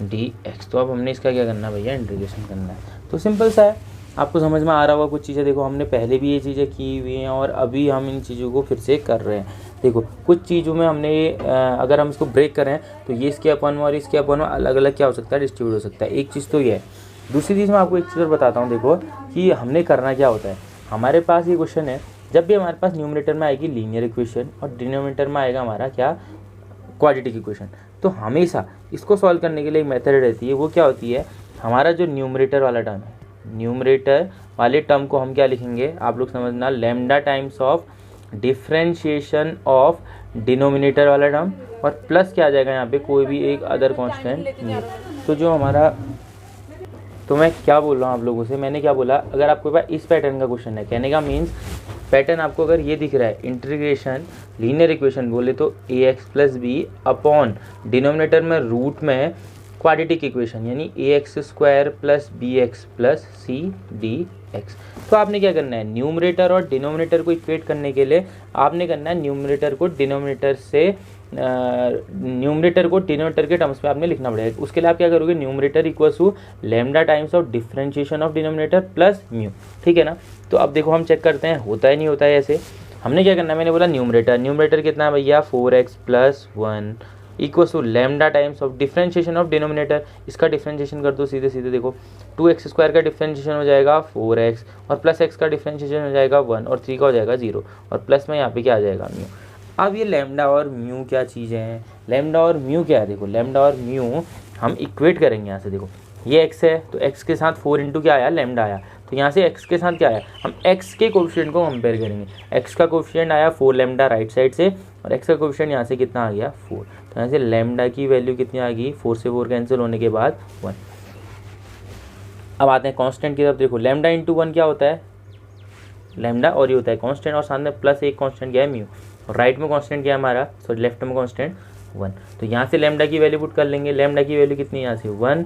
dx। तो अब हमने इसका क्या करना है भैया, इंटीग्रेशन करना है। तो सिंपल सा है, आपको समझ में आ रहा होगा कुछ चीज़ें। देखो हमने पहले भी ये चीज़ें की हुई हैं और अभी हम इन चीज़ों को फिर से कर रहे हैं। देखो कुछ चीज़ों में हमने अगर हम इसको ब्रेक करें तो ये इसके अपन में और इसके अपन में अलग अलग क्या हो सकता है, डिस्ट्रीब्यूट हो सकता है। एक चीज़ तो ये है। दूसरी चीज़ मैं आपको एक चीज़ और बताता हूँ। देखो कि हमने करना क्या होता है, हमारे पास ये क्वेश्चन है, जब भी हमारे पास न्यूमरेटर में आएगी लीनियर इक्वेशन और डिनोमिनेटर में आएगा हमारा क्या, क्वाड्रेटिक इक्वेशन, तो हमेशा इसको सॉल्व करने के लिए एक मेथड रहती है। वो क्या होती है, हमारा जो न्यूमरेटर वाला टर्म है, न्यूमरेटर वाले टर्म को हम क्या लिखेंगे, आप लोग समझना, lambda times of differentiation of denominator वाला टर्म, और प्लस क्या आ जाएगा यहाँ पे, कोई भी एक अदर कांस्टेंट। तो जो हमारा, तो मैं क्या बोल रहा हूँ आप लोगों से, मैंने क्या बोला, अगर आपके पास इस पैटर्न का क्वेश्चन है, कहने का मीन्स पैटर्न आपको अगर ये दिख रहा है, इंटीग्रेशन लीनियर इक्वेशन बोले तो ax + b अपॉन डिनोमिनेटर में रूट में क्वाड्रेटिक इक्वेशन यानी ax² + bx + c dx। तो आपने क्या करना है, न्यूमरेटर और डिनोमिनेटर को इक्वेट करने के लिए आपने करना है न्यूमरेटर को डिनोमिनेटर के टर्म्स में आपने लिखना पड़ेगा। उसके लिए आप क्या करोगे, numerator equals to lambda times of differentiation of denominator plus mu, ठीक है ना। तो अब देखो हम चेक करते हैं होता है नहीं होता है ऐसे। हमने क्या करना है, मैंने बोला न्यूमरेटर कितना है भैया, 4x + 1 equals to lambda times of differentiation of denominator. इसका डिफरेंशिएशन कर दो सीधे सीधे, देखो 2x² का डिफरेंशिएशन हो जाएगा 4x और प्लस x का डिफरेंशिएशन हो जाएगा 1 और 3 का हो जाएगा 0 और प्लस में यहाँ पे क्या आ जाएगा, म्यू। अब ये लैम्डा और म्यू क्या चीज़ें हैं, लैम्डा और म्यू क्या है, देखो लैम्डा और म्यू हम इक्वेट करेंगे यहाँ से। देखो ये x है तो x के साथ 4 इंटू क्या आया, लैम्डा आया, तो यहाँ से x के साथ क्या आया, हम x के कोएफिशिएंट को कंपेयर करेंगे। x का कोएफिशिएंट आया 4 लैम्डा राइट साइड से और x का कोएफिशिएंट यहाँ से कितना आ गया 4, तो यहाँ से लैम्डा की वैल्यू कितनी आ गई, 4 से 4 कैंसिल होने के बाद 1। अब आते हैं कांस्टेंट की तरफ। देखो लैम्डा इंटू 1 क्या होता है, लैम्डा, और ये होता है कांस्टेंट, और साथ में प्लस एक कांस्टेंट क्या है, म्यू, और राइट में कांस्टेंट क्या है हमारा, सॉरी लेफ्ट में कांस्टेंट 1। तो यहाँ से लैम्डा की वैल्यू पुट कर लेंगे, लैम्डा की वैल्यू कितनी है यहाँ से 1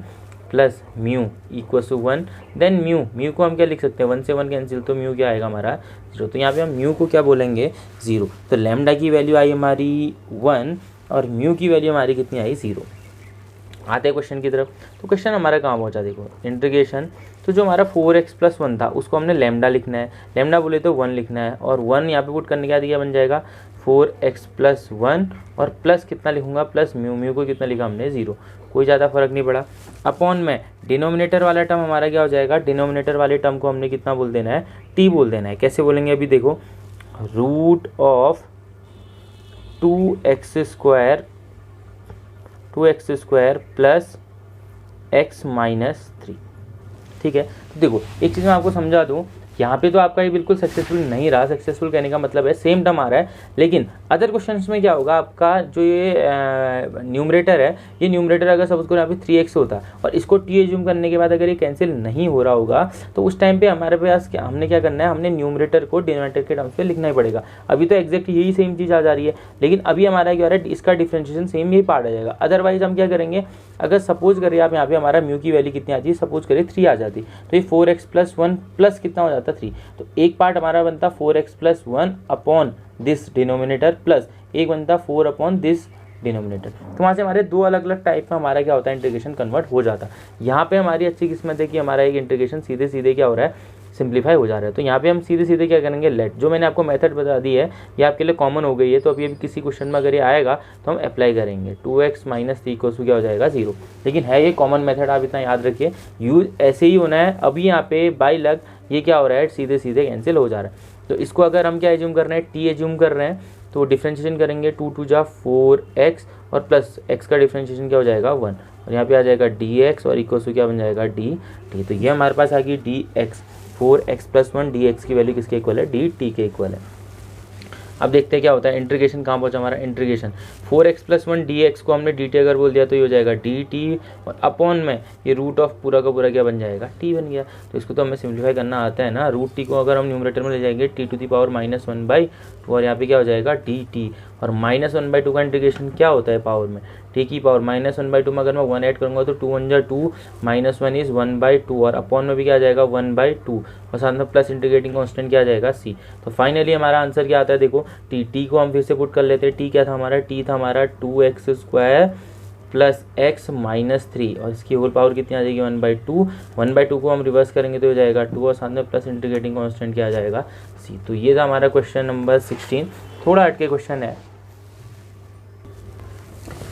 plus mu equals to 1। Then mu को हम क्या लिख सकते हैं, 1 से 1 कैंसिल, तो म्यू क्या आएगा हमारा 0। तो यहाँ पे हम म्यू को क्या बोलेंगे 0। तो लैम्डा की वैल्यू आई हमारी 1 और म्यू की वैल्यू हमारी कितनी आई 0। आते हैं क्वेश्चन की तरफ। तो क्वेश्चन हमारा कहाँ पहुँचा, देखो इंटीग्रेशन, तो जो हमारा 4x + 1 था उसको हमने लैम्डा लिखना है, लैम्डा बोले तो 1 लिखना है, और 1 यहाँ पे पुट करने के बाद क्या बन जाएगा 4x + 1 और प्लस कितना लिखूंगा, प्लस म्यू को कितना लिखा हमने 0, कोई ज़्यादा फर्क नहीं पड़ा। अपॉन में डिनोमिनेटर वाला टर्म हमारा क्या हो जाएगा, डिनोमिनेटर वाले टर्म को हमने कितना बोल देना है, t बोल देना है। कैसे बोलेंगे अभी देखो, रूट ऑफ 2x² + x - 3, ठीक है। तो देखो एक चीज़ मैं आपको समझा दूँ, यहाँ पे तो आपका ये बिल्कुल सक्सेसफुल नहीं रहा। सक्सेसफुल कहने का मतलब है सेम टर्म आ रहा है, लेकिन अदर क्वेश्चंस में क्या होगा, आपका जो ये न्यूमरेटर है, ये न्यूमरेटर अगर सपोज करो यहाँ पे 3x होता और इसको t एज्यूम करने के बाद अगर ये कैंसिल नहीं हो रहा होगा तो उस टाइम पे हमारे पास हमने क्या करना है, हमने न्यूमरेटर को डिनोमिनेटर के टर्म्स पे लिखना ही पड़ेगा। अभी तो एग्जैक्ट यही सेम चीज़ आ जा रही है, लेकिन अभी हमारा क्या हो रहा है, इसका डिफ्रेंशिएशन सेम यही पार्ट आ जाएगा। अदरवाइज हम क्या करेंगे, अगर सपोज करिए आप यहाँ पे हमारा म्यू की वैल्यू कितनी आती है, सपोज करिए 3 आ जाती, तो ये 4x + 1 प्लस कितना हो जाता 3, तो एक पार्ट हमारा बनता 4x + 1 upon this denominator, plus एक बनता 4 अपॉन दिस डिनोमिनेटर। तो वहाँ से हमारे दो अलग अलग टाइप में हमारा क्या होता है, इंटीग्रेशन कन्वर्ट हो जाता है। यहाँ पे हमारी अच्छी किस्मत है कि हमारा एक इंटीग्रेशन सीधे सीधे क्या हो रहा है, सिंप्लीफाई हो जा रहा है। तो यहाँ पे हम सीधे सीधे क्या करेंगे, लेट, जो मैंने आपको मेथड बता दी है ये आपके लिए कॉमन हो गई है, तो अभी किसी क्वेश्चन में अगर ये आएगा तो हम अप्लाई करेंगे। 2x - 3 = क्या हो जाएगा 0, लेकिन है ये कॉमन मेथड, आप इतना याद रखिए, यूज ऐसे ही होना है। अभी यहाँ पे बाई लक ये क्या हो रहा है, सीधे सीधे कैंसिल हो जा रहा है। तो इसको अगर हम क्या एज्यूम कर रहे हैं, t एज्यूम कर रहे हैं, तो डिफ्रेंशिएशन करेंगे 2 × 2 = 4x और प्लस x का डिफ्रेंशिएशन क्या हो जाएगा 1, और यहाँ पे आ जाएगा dx और इक्वल टू क्या बन जाएगा dt। तो ये हमारे पास आ गई dx, 4x + 1 dx की वैल्यू किसके इक्वल है, dt के इक्वल है। अब देखते हैं क्या होता है, इंटीग्रेशन कहाँ पहुँचा हमारा, इंटीग्रेशन 4x+1 dx को हमने dt अगर बोल दिया तो ये हो जाएगा dt, और अपॉन में ये रूट ऑफ पूरा का पूरा क्या बन जाएगा, t बन गया। तो इसको तो हमें सिंप्लीफाई करना आता है ना, रूट t को अगर हम न्यूमरेटर में ले जाएंगे t⁻⁻1/2, और यहाँ पे क्या हो जाएगा dt, और -1/2 का इंटीग्रेशन क्या होता है पावर में, t की पावर -1/2 में अगर मैं 1 ऐड करूँगा तो 2 1 जा 2, -1 इज 1/2, और अपॉन में भी क्या आ जाएगा 1/2, और साथ में प्लस इंटीग्रेटिंग कांस्टेंट क्या आ जाएगा c। तो फाइनली हमारा आंसर क्या आता है, देखो t को हम फिर से पुट कर लेते हैं। t क्या था हमारा, t था हमारा 2x² प्लस x माइनस 3, और इसकी होल पावर कितनी आ जाएगी 1/2, 1/2 को हम रिवर्स करेंगे तो हो जाएगा 2, और साथ में प्लस इंटीग्रेटिंग कांस्टेंट क्या आ जाएगा c। तो ये था हमारा क्वेश्चन नंबर 16, थोड़ा हट के क्वेश्चन है।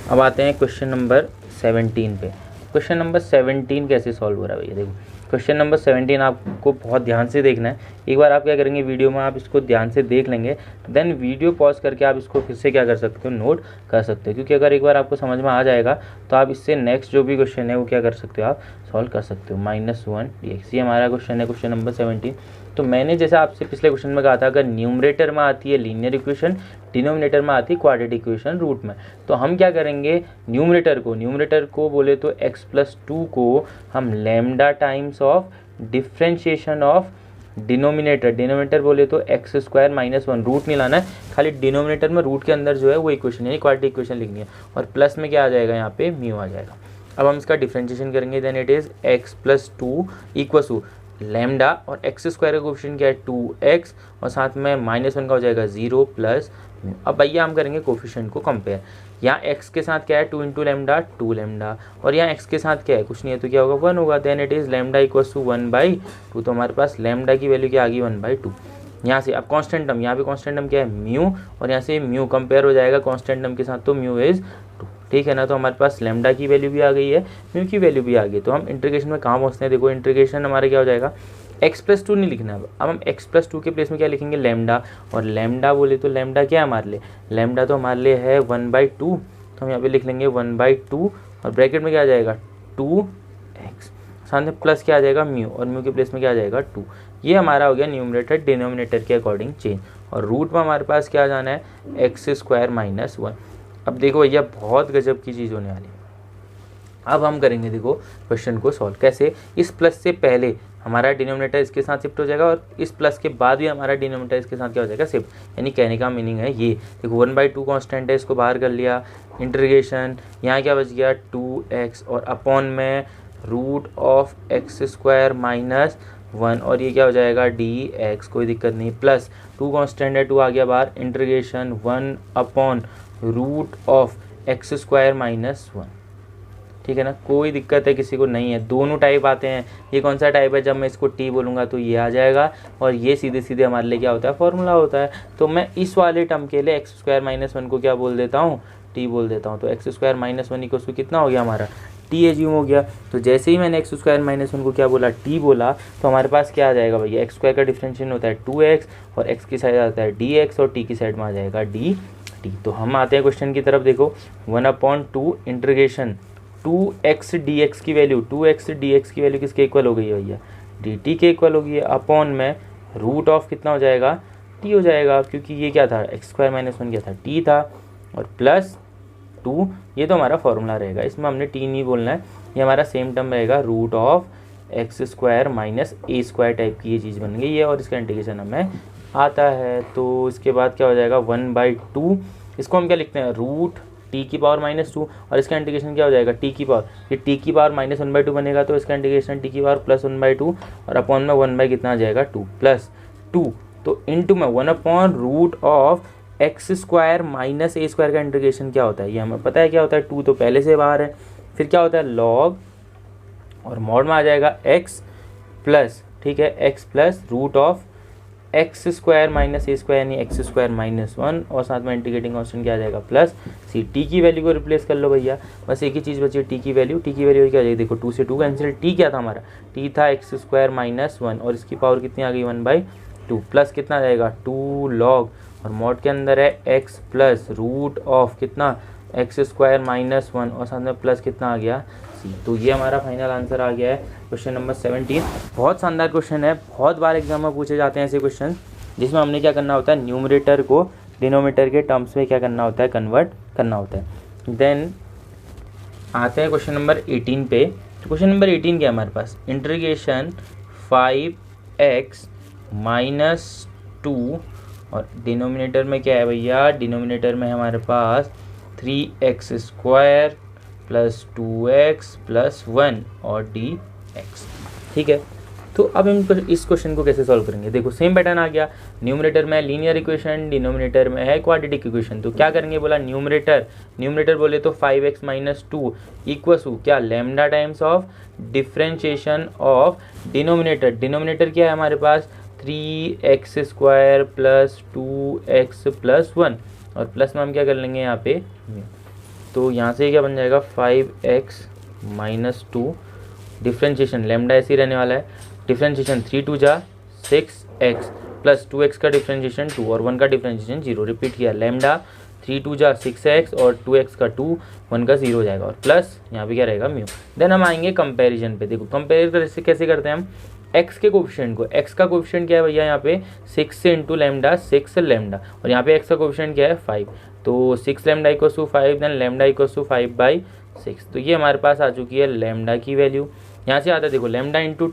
अब आते हैं क्वेश्चन नंबर 17 पे। क्वेश्चन नंबर 17 कैसे सॉल्व हो रहा है भैया, देखो क्वेश्चन नंबर 17 आपको बहुत ध्यान से देखना है। एक बार आप क्या करेंगे, वीडियो में आप इसको ध्यान से देख लेंगे, देन वीडियो पॉज करके आप इसको फिर से क्या कर सकते हो, नोट कर सकते हो, क्योंकि अगर एक बार आपको समझ में आ जाएगा तो आप इससे नेक्स्ट जो भी क्वेश्चन है वो क्या कर सकते हो, आप सॉल्व कर सकते हो। -1 dx, ये हमारा क्वेश्चन है, क्वेश्चन नंबर 17। तो मैंने जैसे आपसे पिछले क्वेश्चन में कहा था, अगर न्यूमरेटर में आती है लीनियर इक्वेशन, डिनोमिनेटर में आती है क्वाड्रेटिक इक्वेशन रूट में, तो हम क्या करेंगे, न्यूमरेटर को बोले तो x+2 को हम lambda times of differentiation of denominator बोले तो x² - 1, रूट नहीं लाना है, खाली डिनोमिनेटर में रूट के अंदर जो है वो इक्वेशन यानी क्वाड्रेटिक इक्वेशन लिखनी है, और प्लस में क्या आ जाएगा, यहाँ पे म्यू आ जाएगा। अब हम इसका डिफ्रेंशिएशन करेंगे, then it is x+2 equal to lambda, और x² का कोफिशिएंट क्या है 2x, और साथ में -1 का हो जाएगा 0 प्लस म्यू। अब भैया हम करेंगे कोफिशिएंट को कंपेयर, यहाँ x के साथ क्या है 2 × लैम्डा 2 लैम्डा, और यहाँ x के साथ क्या है, कुछ नहीं है तो क्या होगा 1 होगा, then it is lambda equals to 1/2। तो हमारे पास लैम्डा की वैल्यू क्या आ गई 1/2। यहाँ से अब कांस्टेंट टर्म, यहाँ पे कांस्टेंट टर्म क्या है म्यू, और यहाँ से म्यू कंपेयर हो जाएगा कांस्टेंट टर्म के साथ, तो म्यू इज़ 2, ठीक है ना। तो हमारे पास लैम्डा की वैल्यू भी आ गई है, म्यू की वैल्यू भी आ गई। तो हम इंटीग्रेशन में कहाँ पहुँचते हैं, देखो इंटीग्रेशन हमारा क्या हो जाएगा, x+2 नहीं लिखना है, अब हम x+2 के प्लेस में क्या लिखेंगे लैम्डा, और लैम्डा बोले तो लैम्डा क्या है हमारे लिए, लैम्डा तो हमारे लिए है 1/2, तो हम यहाँ पे लिख लेंगे 1/2, और ब्रैकेट में क्या आ जाएगा 2x, साथ में प्लस क्या आ जाएगा म्यू, और म्यू के प्लेस में क्या आ जाएगा 2। ये हमारा हो गया न्यूमरेटर डिनोमिनेटर के अकॉर्डिंग चेंज, और रूट में हमारे पास क्या जाना है x² - 1। अब देखो भैया बहुत गजब की चीज़ होने वाली है। अब हम करेंगे देखो क्वेश्चन को सॉल्व कैसे, इस प्लस से पहले हमारा डिनोमिनेटर इसके साथ शिफ्ट हो जाएगा, और इस प्लस के बाद भी हमारा डिनोमिनेटर इसके साथ क्या हो जाएगा शिफ्ट, यानी कहने का मीनिंग है ये देखो 1/2 कांस्टेंट है, इसको बाहर कर लिया, इंटीग्रेशन यहाँ क्या बच गया 2x, और अपॉन में रूट ऑफ x² - 1, और ये क्या हो जाएगा dx, कोई दिक्कत नहीं, प्लस 2 कांस्टेंट है 2 आ गया बाहर, integration 1 upon root of x² - 1, ठीक है ना। कोई दिक्कत है किसी को नहीं है, दोनों टाइप आते हैं। ये कौन सा टाइप है, जब मैं इसको t बोलूँगा तो ये आ जाएगा, और ये सीधे सीधे हमारे लिए क्या होता है फॉर्मूला होता है। तो मैं इस वाले टर्म के लिए x² - 1 को क्या बोल देता हूँ, t बोल देता हूँ। तो x² - 1 इक्वल्स टू कितना हो गया हमारा t एज्यूम हो गया। तो जैसे ही मैंने x² - 1 को क्या बोला t बोला, तो हमारे पास क्या आ जाएगा भैया, x² का डिफरेंशिएशन होता है 2x, और x की साइड आता है dx, और t की साइड में आ जाएगा dt। तो हम आते हैं क्वेश्चन की तरफ, देखो 1/2 इंटीग्रेशन 2x dx की वैल्यू, 2x dx की वैल्यू किसके इक्वल हो गई है भैया, dt के इक्वल हो गई है, अपॉन में रूट ऑफ कितना हो जाएगा t हो जाएगा, क्योंकि ये क्या था x² - 1 क्या था t था, और प्लस 2, ये तो हमारा फॉर्मूला रहेगा, इसमें हमने t नहीं बोलना है, ये हमारा सेम टर्म रहेगा root of x² - a² type की ये चीज़ बन गई है, और इसका इंटीग्रेशन हमें आता है। तो इसके बाद क्या हो जाएगा 1/2, इसको हम क्या लिखते हैं रूट t की पावर -2, और इसका इंटीग्रेशन क्या हो जाएगा t की पावर, ये t की पावर -1/2 बनेगा, तो इसका इंटीग्रेशन t की पावर +1/2, और अपॉन में 1 कितना आ जाएगा 2 प्लस 2, तो इनटू में 1/रूट ऑफ x² - a² का इंटीग्रेशन क्या होता है, ये हमें पता है क्या होता है, 2 तो पहले से बाहर है, फिर क्या होता है लॉग, और मॉड में आ जाएगा x प्लस, ठीक है x plus root of x² - a² यानी x² - 1, और साथ में इंटीग्रेटिंग कांस्टेंट क्या आ जाएगा प्लस c। t की वैल्यू को रिप्लेस कर लो भैया, बस एक ही चीज़ बची है t की वैल्यू क्या आ जाएगी, देखो 2 से 2 कैंसिल, t क्या था हमारा, t था x² - 1, और इसकी पावर कितनी आ गई 1/2, प्लस कितना आ जाएगा 2 लॉग, और मॉड के अंदर है x प्लस रूट ऑफ कितना x² - 1, और साथ में प्लस कितना आ गया c। तो ये हमारा फाइनल आंसर आ गया है क्वेश्चन नंबर 17। बहुत शानदार क्वेश्चन है, बहुत बार एग्जाम में पूछे जाते हैं ऐसे क्वेश्चन जिसमें हमने क्या करना होता है, न्यूमरेटर को डिनोमिनेटर के टर्म्स में क्या करना होता है, कन्वर्ट करना होता है। देन आते हैं क्वेश्चन नंबर 18 पे। तो क्वेश्चन नंबर 18 क्या है हमारे पास, इंटीग्रेशन 5x माइनस 2 और डिनोमिनेटर में क्या है भैया, डिनोमिनेटर में हमारे पास 3x square plus 2x plus 1 और dx। ठीक है, तो अब हम इस क्वेश्चन को कैसे सॉल्व करेंगे, देखो सेम पैटर्न आ गया। न्यूमरेटर में लीनियर इक्वेशन, डिनोमिनेटर में है क्वाड्रेटिक इक्वेशन। तो क्या करेंगे, बोला न्यूमरेटर बोले तो 5x माइनस 2 इक्वस टू क्या, lambda times of differentiation of denominator. Denominator क्या है हमारे पास, 3x square plus 2x plus 1 और प्लस में हम क्या कर लेंगे यहाँ पे, तो यहाँ से क्या बन जाएगा 5x माइनस 2 डिफ्रेंशिएशन, लैम्डा ऐसे ही रहने वाला है, डिफ्रेंशिएशन 3 2 जा 6x प्लस 2x का डिफ्रेंशिएशन 2 और 1 का डिफ्रेंशिएशन 0, रिपीट किया, लैम्डा 3 2 जा 6x और 2x का 2, 1 का 0 हो जाएगा और प्लस यहाँ पे क्या रहेगा म्यू। देन हम आएंगे कंपैरिजन पे। देखो कंपेयर कैसे करते हैं हम, x के कोफिशिएंट को, x का कोफिशिएंट क्या है भैया यहाँ पे 6 से इंटू लैम्डा 6 लैम्डा और यहाँ पे x का कोफिशिएंट क्या है 5, तो 6 lambda equals to 5, then lambda equals to 5/6। तो ये हमारे पास आ चुकी है लैम्डा की वैल्यू। यहाँ से आता है देखो लैम्डा इंटू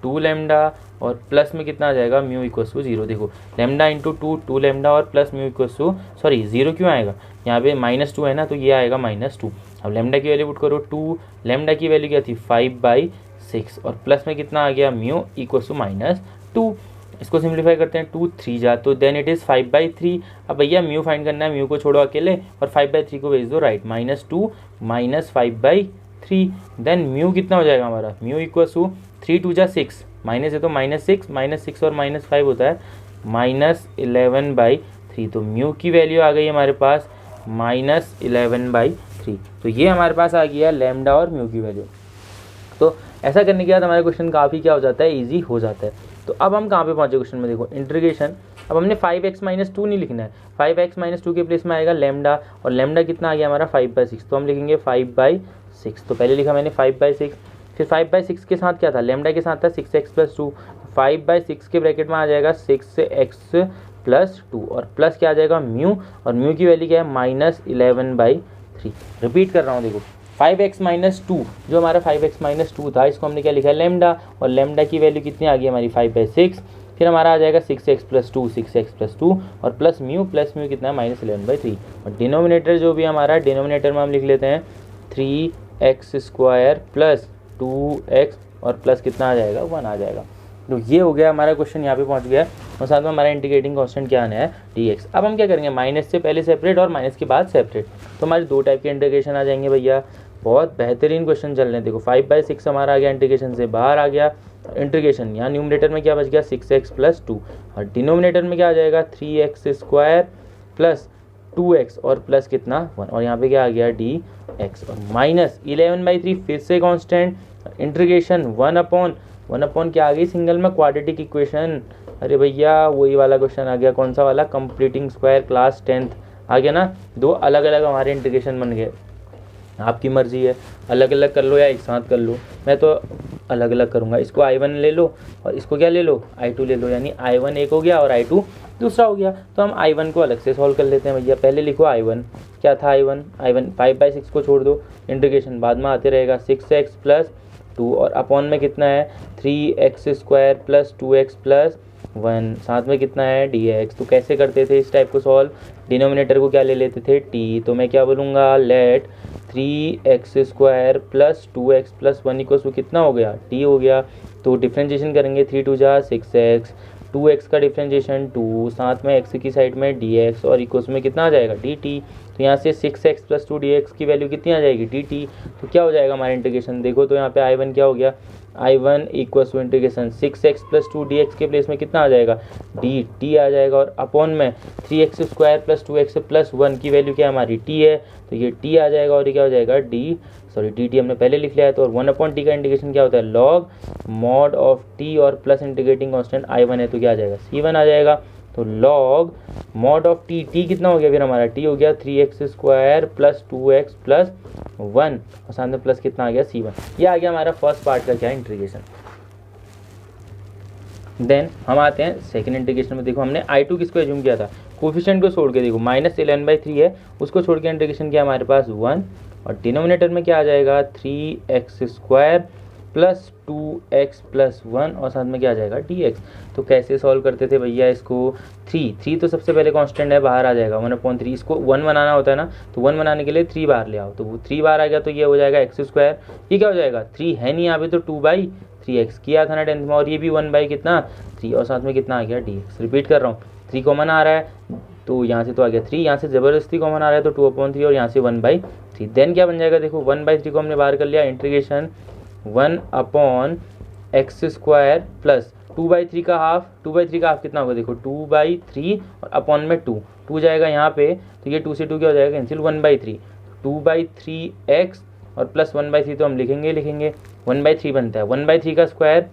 2 लैम्डा और प्लस में कितना आ जाएगा, म्यू इक्वल्स टू 0। देखो लैम्डा इंटू 2 लैम्डा और plus mu equals to, sorry 0 क्यों आएगा, यहाँ पे -2 है ना, तो ये आएगा -2। अब लैम्डा की वैल्यू पुट करो 2, लैम्डा की वैल्यू क्या थी 5/6 और प्लस में कितना आ गया, म्यू इक्वल्स टू -2। इसको सिंप्लीफाई करते हैं, 2 3 जा तो देन इट इज़ 5/3। अब भैया म्यू फाइंड करना है, म्यू को छोड़ो अकेले और 5/3 को भेज दो राइट, -2 माइनस 5/3। देन म्यू कितना हो जाएगा हमारा, म्यू इक्वल्स टू 3 2 जा 6, माइनस है तो -6 और -5 होता है -11/3। तो म्यू की वैल्यू आ गई हमारे पास -11/3। तो ये हमारे पास आ गया लैम्डा और म्यू की वैल्यू। तो ऐसा करने के बाद हमारा क्वेश्चन काफ़ी क्या हो जाता है, ईजी हो जाता है। तो अब हम कहाँ पे पहुँचे क्वेश्चन में, देखो इंटीग्रेशन, अब हमने 5x माइनस 2 नहीं लिखना है, 5x माइनस 2 के प्लेस में आएगा लैम्डा और लैम्डा कितना आ गया हमारा 5/6, तो हम लिखेंगे 5/6। तो पहले लिखा मैंने 5/6, फिर 5/6 के साथ क्या था, लैम्डा के साथ था 6x प्लस 2, 5/6 के ब्रैकेट में आ जाएगा 6x प्लस 2 और प्लस क्या आ जाएगा म्यू, और म्यू की वैल्यू क्या है -11/3। रिपीट कर रहा हूँ, देखो 5x माइनस 2 जो हमारा 5x माइनस 2 था, इसको हमने क्या लिखा है लैम्डा, और लैम्डा की वैल्यू कितनी आ गई हमारी 5/6। फिर हमारा आ जाएगा 6x प्लस 2 और प्लस म्यू कितना है -11/3। और डिनोमिनेटर जो भी हमारा, डिनोमिनेटर में हम लिख लेते हैं 3x स्क्वायर प्लस 2x और प्लस कितना आ जाएगा 1 आ जाएगा। तो ये हो गया हमारा क्वेश्चन, यहाँ पे पहुँच गया और साथ में हमारा इंटीग्रेटिंग कांस्टेंट क्या आना है dx। अब हम क्या करेंगे, माइनस से पहले सेपरेट और माइनस के बाद सेपरेट, तो हमारे दो टाइप के इंटीग्रेशन आ जाएंगे भैया। बहुत बेहतरीन क्वेश्चन चल रहे हैं। देखो 5/6 हमारा आ गया, इंटीग्रेशन से बाहर आ गया, इंटीग्रेशन यहाँ न्यूमरेटर में क्या बच गया 6x प्लस 2 और डिनोमिनेटर में क्या आ जाएगा 3x स्क्वायर प्लस 2x और प्लस कितना 1 और यहाँ पे क्या आ गया dx और -11/3 फिर से कांस्टेंट, इंटीग्रेशन 1 क्या आ गई सिंगल में क्वाड्रेटिक इक्वेशन। अरे भैया वही वाला क्वेश्चन आ गया, कौन सा वाला, कंप्लीटिंग स्क्वायर क्लास 10th आ गया ना। दो अलग अलग हमारे इंटीग्रेशन बन गए, आपकी मर्जी है अलग अलग कर लो या एक साथ कर लो, मैं तो अलग अलग करूँगा। इसको I1 ले लो और इसको क्या ले लो I2 ले लो, यानी I1 एक हो गया और I2 दूसरा हो गया। तो हम I1 को अलग से सॉल्व कर लेते हैं भैया। पहले लिखो I1 क्या था, I1 5/6 को छोड़ दो, इंटीग्रेशन बाद में आते रहेगा 6x प्लस 2 और अपॉन में कितना है 3x square plus 2x plus 1, साथ में कितना है dx। तो कैसे करते थे इस टाइप को सॉल्व, डिनोमिनेटर को क्या ले लेते थे t, तो मैं क्या बोलूँगा let 3x square plus 2x plus 1 equals to कितना हो गया t हो गया। तो डिफ्रेंशिएशन करेंगे 3 2 जा 6x, 2x का डिफ्रेंशिएशन 2, साथ में x की साइड में dx और इक्वल्स में कितना आ जाएगा dt। तो यहाँ से 6x प्लस 2 dx की वैल्यू कितनी आ जाएगी dt। तो क्या हो जाएगा हमारा इंटीग्रेशन, देखो तो यहाँ पे I1 क्या हो गया, I1 equals to integration 6x plus 2 dx के प्लेस में कितना आ जाएगा dt आ जाएगा और अपॉन में 3x square plus 2x plus 1 की वैल्यू क्या हमारी t है, तो ये t आ जाएगा और ये क्या हो जाएगा dt हमने पहले लिख लिया है। तो और 1/t का इंटीग्रेशन क्या होता है लॉग मॉड ऑफ t और प्लस इंटीग्रेटिंग कांस्टेंट I1 है, तो क्या आ जाएगा c1 आ जाएगा। तो लॉग मॉड ऑफ t कितना हो गया फिर हमारा t हो गया 3x square plus 2x plus 1 और साथ में प्लस कितना आ गया c1। ये आ गया हमारा फर्स्ट पार्ट का क्या इंटीग्रेशन। देन हम आते हैं सेकंड इंटीग्रेशन में। देखो हमने I2 किसको एज्यूम किया था, कोफिशिएंट को छोड़ के देखो -11/3 है, उसको छोड़ के इंटीग्रेशन क्या है हमारे पास 1, और डिनोमिनेटर में क्या आ जाएगा 3x² प्लस 2x प्लस 1 और साथ में क्या आ जाएगा dx। तो कैसे सॉल्व करते थे भैया इसको, 3 तो सबसे पहले कांस्टेंट है, बाहर आ जाएगा 1/3, इसको 1 बनाना होता है ना, तो 1 बनाने के लिए 3 बाहर ले आओ, तो वो 3 बार आ गया तो ये हो जाएगा x², ये क्या हो जाएगा 3 है नहीं यहाँ पे तो 2/3x किया था ना 10th में, और ये भी 1 बाई कितना 3 और साथ में कितना आ गया dx। रिपीट कर रहा हूँ, 3 कॉमन आ रहा है तो यहाँ से तो आ गया 3, यहाँ से ज़बरदस्ती कॉमन आ रहा है तो 2/3 और यहाँ से 1/3। देन क्या बन जाएगा देखो 1/3 को हमने बाहर कर लिया, इंटीग्रेशन 1/x² प्लस 2/3 का हाफ, 2/3 का हाफ कितना होगा देखो 2/3 और अपॉन में 2 जाएगा यहाँ पे, तो ये 2 से 2 क्या हो जाएगा कैंसिल 1/3, 2/3x और प्लस 1/3 तो हम लिखेंगे 1/3 बनता है, 1/3 का स्क्वायर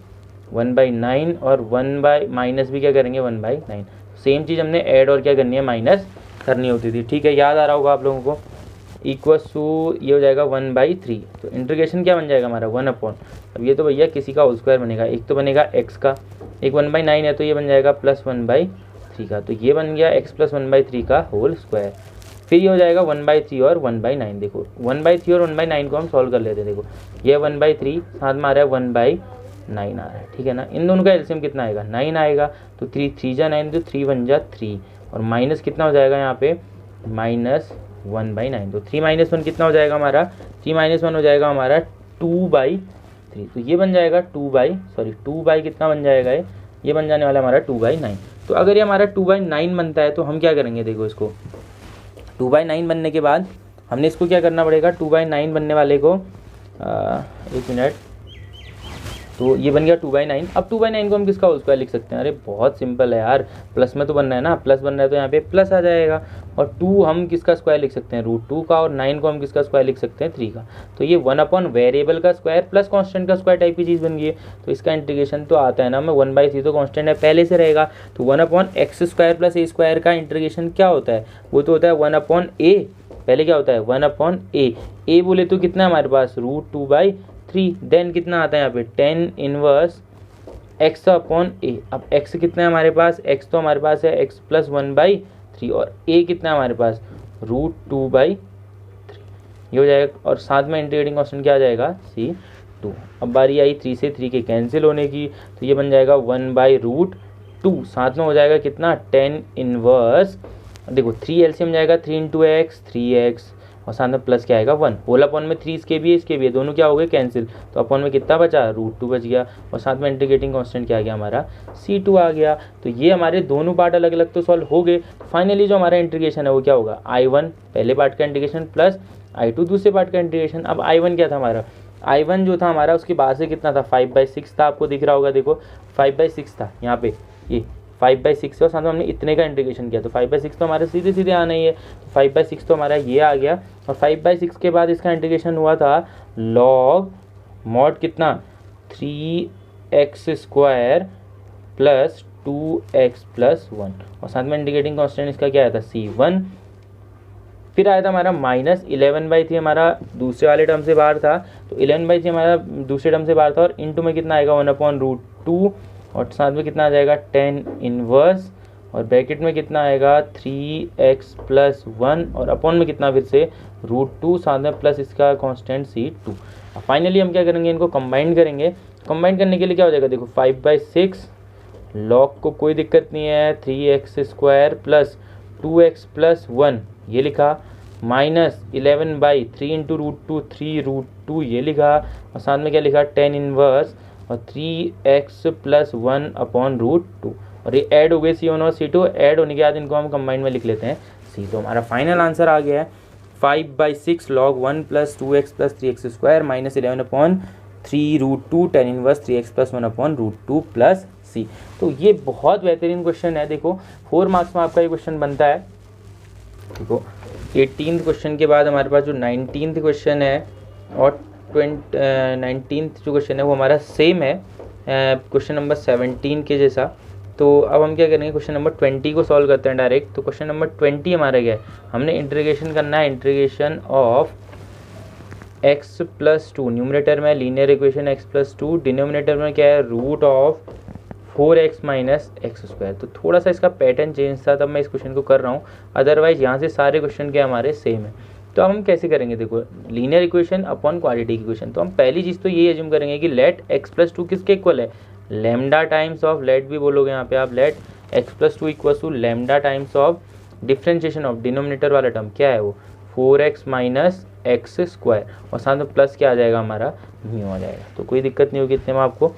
1/9 और 1 माइनस भी क्या करेंगे 1/9। सेम चीज़ हमने ऐड और क्या करनी है माइनस करनी होती थी, ठीक है, याद आ रहा होगा आप लोगों को। इक्वल्स टू ये हो जाएगा 1/3, तो इंटीग्रेशन क्या बन जाएगा हमारा 1/, अब ये तो भैया किसी का होल स्क्वायर बनेगा, एक तो बनेगा x का, एक 1/9 है तो ये बन जाएगा प्लस 1/3 का, तो ये बन गया x प्लस 1/3 का होल स्क्वायर। फिर ये हो जाएगा 1/3 और 1/9, देखो 1/3 और 1/9 को हम सॉल्व कर लेते हैं, देखो ये 1/3 साथ में आ रहा है 1/9 आ रहा है, ठीक है ना, इन दोनों का एलसीएम कितना आएगा 9 आएगा, तो 3 3 जा 9 तो 3 1 जा 3 और माइनस कितना हो जाएगा यहाँ पे -1/9, तो 3 - 1 कितना हो जाएगा हमारा 3 - 1 हो जाएगा हमारा 2/3, तो ये बन जाएगा 2 कितना बन जाएगा ये बन जाने वाला हमारा 2/9। तो अगर ये हमारा 2/9 बनता है तो हम क्या करेंगे देखो, इसको 2/9 बनने के बाद हमने इसको क्या करना पड़ेगा, 2/9 बनने वाले को एक मिनट, तो ये बन गया 2/9। अब 2/9 को हम किसका होल स्क्वायर लिख सकते हैं, अरे बहुत सिंपल है यार, प्लस में तो बनना है ना, प्लस बन रहा है तो यहाँ पे प्लस आ जाएगा, और 2 हम किसका स्क्वायर लिख सकते हैं √2 का, और 9 को हम किसका स्क्वायर लिख सकते हैं 3 का, तो ये 1/ वेरिएबल का स्क्वायर प्लस कांस्टेंट का स्क्वायर टाइप की चीज़ बन गई है। तो इसका इंटीग्रेशन तो आता है ना हमें 1/3 तो कांस्टेंट है पहले से रहेगा, तो 1/x² प्लस a² का इंटीग्रेशन क्या होता है, वो तो होता है 1/a, पहले क्या होता है 1/a, a बोले तो कितना है हमारे पास √2/3, देन कितना आता है यहाँ पे tan इनवर्स x/a। अब x कितना है हमारे पास, x तो हमारे पास है x प्लस 1/3 और a कितना है हमारे पास √2/3, ये हो जाएगा, और साथ में इंटीग्रेटिंग कांस्टेंट क्या आ जाएगा c2। अब बारी आई 3 से 3 के कैंसिल होने की, तो ये बन जाएगा 1/√2, साथ में हो जाएगा कितना tan इनवर्स, देखो 3 एलसीएम जाएगा 3 × x 3x और साथ में प्लस क्या आएगा 1, होल अपॉन में 3 इसके भी है दोनों क्या हो गए कैंसिल, तो अपॉन में कितना बचा √2 बच गया, और साथ में इंटीग्रेटिंग कांस्टेंट क्या आ गया हमारा c2 आ गया। तो ये हमारे दोनों पार्ट अलग अलग तो सॉल्व हो गए। फाइनली जो हमारा इंटीग्रेशन है वो क्या होगा, I1 पहले पार्ट का इंटीग्रेशन प्लस I2 दूसरे पार्ट का इंटीग्रेशन। अब I1 क्या था हमारा, I1 जो था हमारा उसके बाद से कितना था 5/6 था, आपको दिख रहा होगा, देखो 5/6 था यहाँ पे, ये 5/6 और साथ में हमने इतने का इंटीग्रेशन किया, तो 5/6 तो हमारे सीधे सीधे आना ही है, तो 5/6 तो हमारा ये आ गया, और 5/6 के बाद इसका इंटीग्रेशन हुआ था log mod कितना 3x² प्लस 2x प्लस 1 और साथ में इंटीग्रेटिंग कांस्टेंट इसका क्या आया था c1। फिर आया था हमारा -11/3 हमारा दूसरे वाले टर्म से बाहर था, तो 11/3 हमारा दूसरे टर्म से बाहर था, और इनटू में कितना आएगा 1/√2 और साथ में कितना आ जाएगा tan इनवर्स, और ब्रैकेट में कितना आएगा 3x प्लस 1 और अपॉन में कितना फिर से √2 साथ में प्लस इसका कांस्टेंट c2। अब फाइनली हम क्या करेंगे, इनको कंबाइन करेंगे। कंबाइन करने के लिए क्या हो जाएगा देखो 5/6 लॉग को कोई दिक्कत नहीं है 3x² प्लस 2x प्लस 1 ये लिखा, -11/3 × √2 3√2 ये लिखा, और साथ में क्या लिखा tan इनवर्स और 3x प्लस 1/√2, और ये ऐड हो गए c1 और c2, ऐड होने के बाद इनको हम कंबाइन में लिख लेते हैं c। तो हमारा फाइनल आंसर आ गया है 5/6 log 1 plus 2x plus 3x² -11/3√2 tan inverse 3x plus 1/√2 plus c। तो ये बहुत बेहतरीन क्वेश्चन है, देखो 4 मार्क्स में आपका ये क्वेश्चन बनता है। देखो 18th क्वेश्चन के बाद हमारे पास जो 19th क्वेश्चन है और 19th जो क्वेश्चन है वो हमारा सेम है क्वेश्चन नंबर 17 के जैसा। तो अब हम क्या करेंगे, क्वेश्चन नंबर 20 को सॉल्व करते हैं डायरेक्ट। तो क्वेश्चन नंबर 20 हमारा क्या है, हमने इंटीग्रेशन करना है, integration of x plus 2, numerator में linear equation x plus 2, denominator में क्या है √4 4x माइनस एक्स स्क्वायर। तो थोड़ा सा इसका पैटर्न चेंज था तब मैं इस क्वेश्चन को कर रहा हूँ, अदरवाइज यहाँ से सारे क्वेश्चन के हमारे सेम है। तो अब हम कैसे करेंगे, देखो linear equation upon quadratic equation. तो हम पहली चीज़ तो ये एज्यूम करेंगे कि लेट x प्लस टू किसके इक्वल है, लेमडा टाइम्स ऑफ, लेट भी बोलोगे यहाँ पे आप, let x plus two equal to lambda times of differentiation of denominator वाला टर्म क्या है वो 4x माइनस एक्स स्क्वायर, और साथ में प्लस क्या आ जाएगा हमारा म्यू आ जाएगा। तो कोई दिक्कत नहीं होगी इतने में आपको।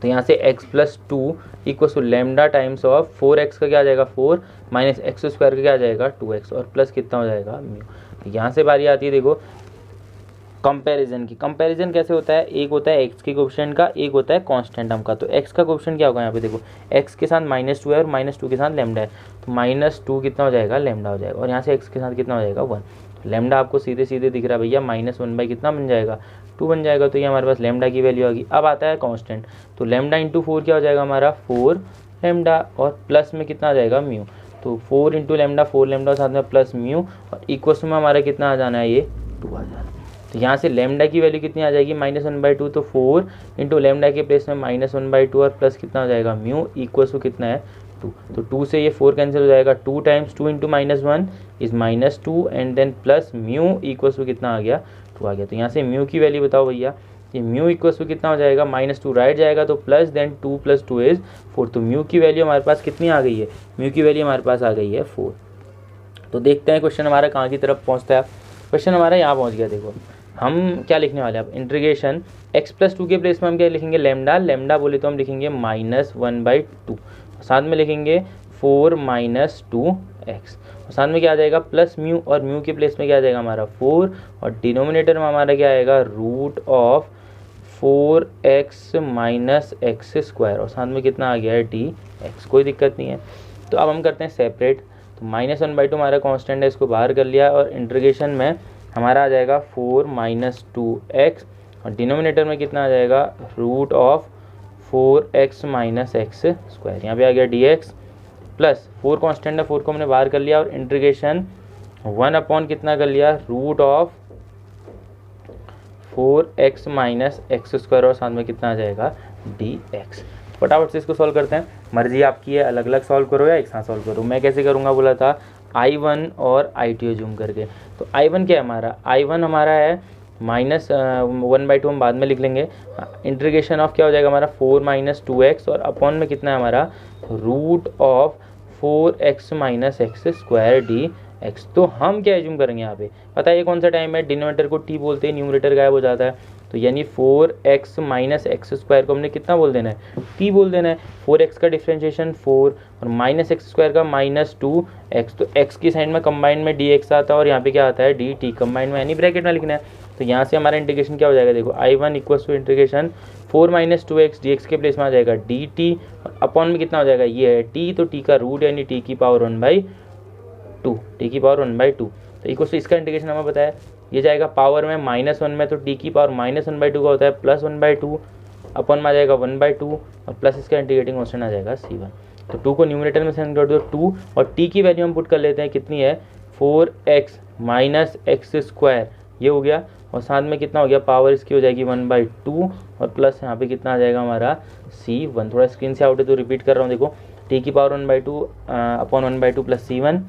तो यहाँ से x plus two equal to lambda times of 4x का क्या आ जाएगा 4 माइनस एक्स स्क्वायर का क्या आ जाएगा 2x, और प्लस कितना हो जाएगा म्यू। तो यहाँ से बारी आती है देखो कंपैरिजन की। कंपैरिजन कैसे होता है, एक होता है x के कोएफिशिएंट का, एक होता है कांस्टेंट टर्म का। तो x का कोएफिशिएंट क्या होगा यहाँ पे देखो, x के साथ -2 है और -2 के साथ लेमडा है, तो -2 कितना हो जाएगा लेमडा हो जाएगा, और यहाँ से x के साथ कितना हो जाएगा 1। तो लेमडा आपको सीधे सीधे दिख रहा है भैया, -1 बाई कितना बन जाएगा 2 बन जाएगा। तो ये हमारे पास लेमडा की वैल्यू आ गई। अब आता है कांस्टेंट, तो लेमडा इंटू 4 क्या हो जाएगा हमारा 4 लेमडा, और प्लस में कितना आ जाएगा म्यू। तो 4 इंटू लेमडा 4 लेमडा, साथ में प्लस म्यू, और इक्वल्स में हमारा कितना आ जाना है ये 2 आ जाना। तो यहाँ से लेमडा की वैल्यू कितनी आ जाएगी -1/2, तो 4 इंटू लेमडा के प्लेस में -1/2 और प्लस कितना हो जाएगा म्यू इक्वल्स टू कितना है 2। तो 2 से ये 4 कैंसिल हो जाएगा, 2 times 2 into -1 is -2 and then plus mu equals to कितना आ गया 2 आ गया। तो यहाँ से म्यू की वैल्यू बताओ भैया, ये म्यू इक्वल्स टू कितना हो जाएगा -2 राइट जाएगा, तो प्लस देन 2 + 2 इज 4। तो म्यू की वैल्यू हमारे पास कितनी आ गई है, म्यू की वैल्यू हमारे पास आ गई है 4। तो देखते हैं क्वेश्चन हमारा कहाँ की तरफ पहुँचता है। क्वेश्चन हमारा यहाँ पहुँच गया। देखो हम क्या लिखने वाले हैं अब, इंटीग्रेशन x प्लस 2 के प्लेस में हम क्या लिखेंगे लेमडा, लेमडा बोले तो हम लिखेंगे -1/2, साथ में लिखेंगे 4 माइनस 2x, और साथ में क्या आ जाएगा प्लस म्यू, और म्यू के प्लेस में क्या आ जाएगा हमारा 4, और डिनोमिनेटर में हमारा क्या आएगा root of 4x minus x square, और साथ में कितना आ गया है dx। कोई दिक्कत नहीं है। तो अब हम करते हैं सेपरेट। तो -1/2 हमारा कांस्टेंट है, इसको बाहर कर लिया, और इंटीग्रेशन में हमारा आ जाएगा 4 माइनस 2x, और डिनोमिनेटर में कितना आ जाएगा root of 4x minus x square, यहाँ पे आ गया dx, प्लस 4 कांस्टेंट है, 4 को हमने बाहर कर लिया, और इंटीग्रेशन 1 कितना कर लिया root of 4x minus x square, और साथ में कितना आ जाएगा dx। फटाफट से इसको सॉल्व करते हैं, मर्जी आपकी है, अलग अलग सॉल्व करो या एक साथ सॉल्व करो। मैं कैसे करूँगा बोला था I1 और I2 जूम करके। तो I1 क्या है हमारा, I1 हमारा है -1/2 हम बाद में लिख लेंगे, इंटीग्रेशन ऑफ क्या हो जाएगा हमारा 4 माइनस 2x, और अपॉन में कितना है हमारा root of 4x minus x square dx। तो हम क्या एज्यूम करेंगे यहाँ पे, पता है ये कौन सा टाइम है, डिनोमिनेटर को t बोलते हैं, न्यूमरेटर गायब हो जाता है। तो यानी 4x माइनस एक्स स्क्वायर को हमने कितना बोल देना है t बोल देना है। 4x का डिफ्रेंशिएशन 4 और माइनस एक्स स्क्वायर का -2x, तो x की साइड में कंबाइंड में dx आता है, और यहाँ पे क्या आता है dt, कंबाइंड में यानी ब्रैकेट में लिखना है। तो यहाँ से हमारा इंटीग्रेशन क्या हो जाएगा देखो, I1 equals to integration 4 minus 2x dx के प्लेस में आ जाएगा dt, और अपॉन में कितना हो जाएगा ये है t, तो t का रूट यानी t की पावर 1/2, t की पावर 1/2। तो इक्वल्स टू इसका इंटीग्रेशन हमें बताया, ये जाएगा पावर में -1 में, तो t की पावर -1/2 का होता है +1/2, अपॉन में आ जाएगा 1/2, और प्लस इसका इंटीग्रेटिंग कांस्टेंट आ जाएगा c1। तो 2 को न्यूमरेटर में सेंड कर दो 2, और t की वैल्यू हम पुट कर लेते हैं कितनी है 4x माइनस एक्स स्क्वायर, ये हो गया, और साथ में कितना हो गया पावर इसकी हो जाएगी 1/2, और प्लस यहाँ पे कितना आ जाएगा हमारा c1। थोड़ा स्क्रीन से आउट है तो रिपीट कर रहा हूँ, देखो t की पावर 1/2 अपॉन 1/2 प्लस c1,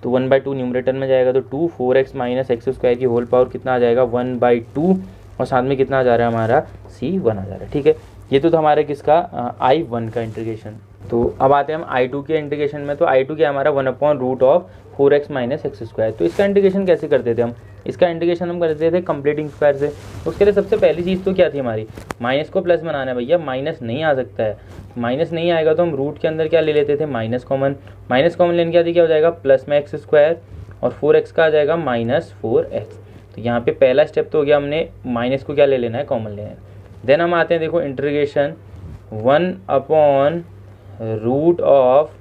तो 1/2 न्यूमरेटर में जाएगा, तो 2 4x माइनस एक्स स्क्वायर की होल पावर कितना आ जाएगा 1/2, और साथ में कितना आ जा रहा है हमारा c1 आ जा रहा है। ठीक है, ये तो हमारे किसका I1 का इंटीग्रेशन। तो अब आते हैं हम I2 के इंटीग्रेशन में। तो I2 क्या हमारा 1/√4x माइनस एक्स स्क्वायर। तो इसका इंटीग्रेशन कैसे करते थे हम, इसका इंटीग्रेशन हम करते थे कंप्लीटिंग स्क्वायर से। तो उसके लिए सबसे पहली चीज़ तो क्या थी हमारी, माइनस को प्लस बनाना है भैया, माइनस नहीं आ सकता है, माइनस नहीं आएगा तो हम रूट के अंदर क्या ले लेते थे माइनस कॉमन लेने के बाद क्या हो जाएगा प्लस में एक्स स्क्वायर, और 4x का आ जाएगा -4x। तो यहाँ पे पहला स्टेप तो हो गया, हमने माइनस को क्या ले लेना है कॉमन लेना है। देन हम आते हैं देखो इंटीग्रेशन 1/रूट of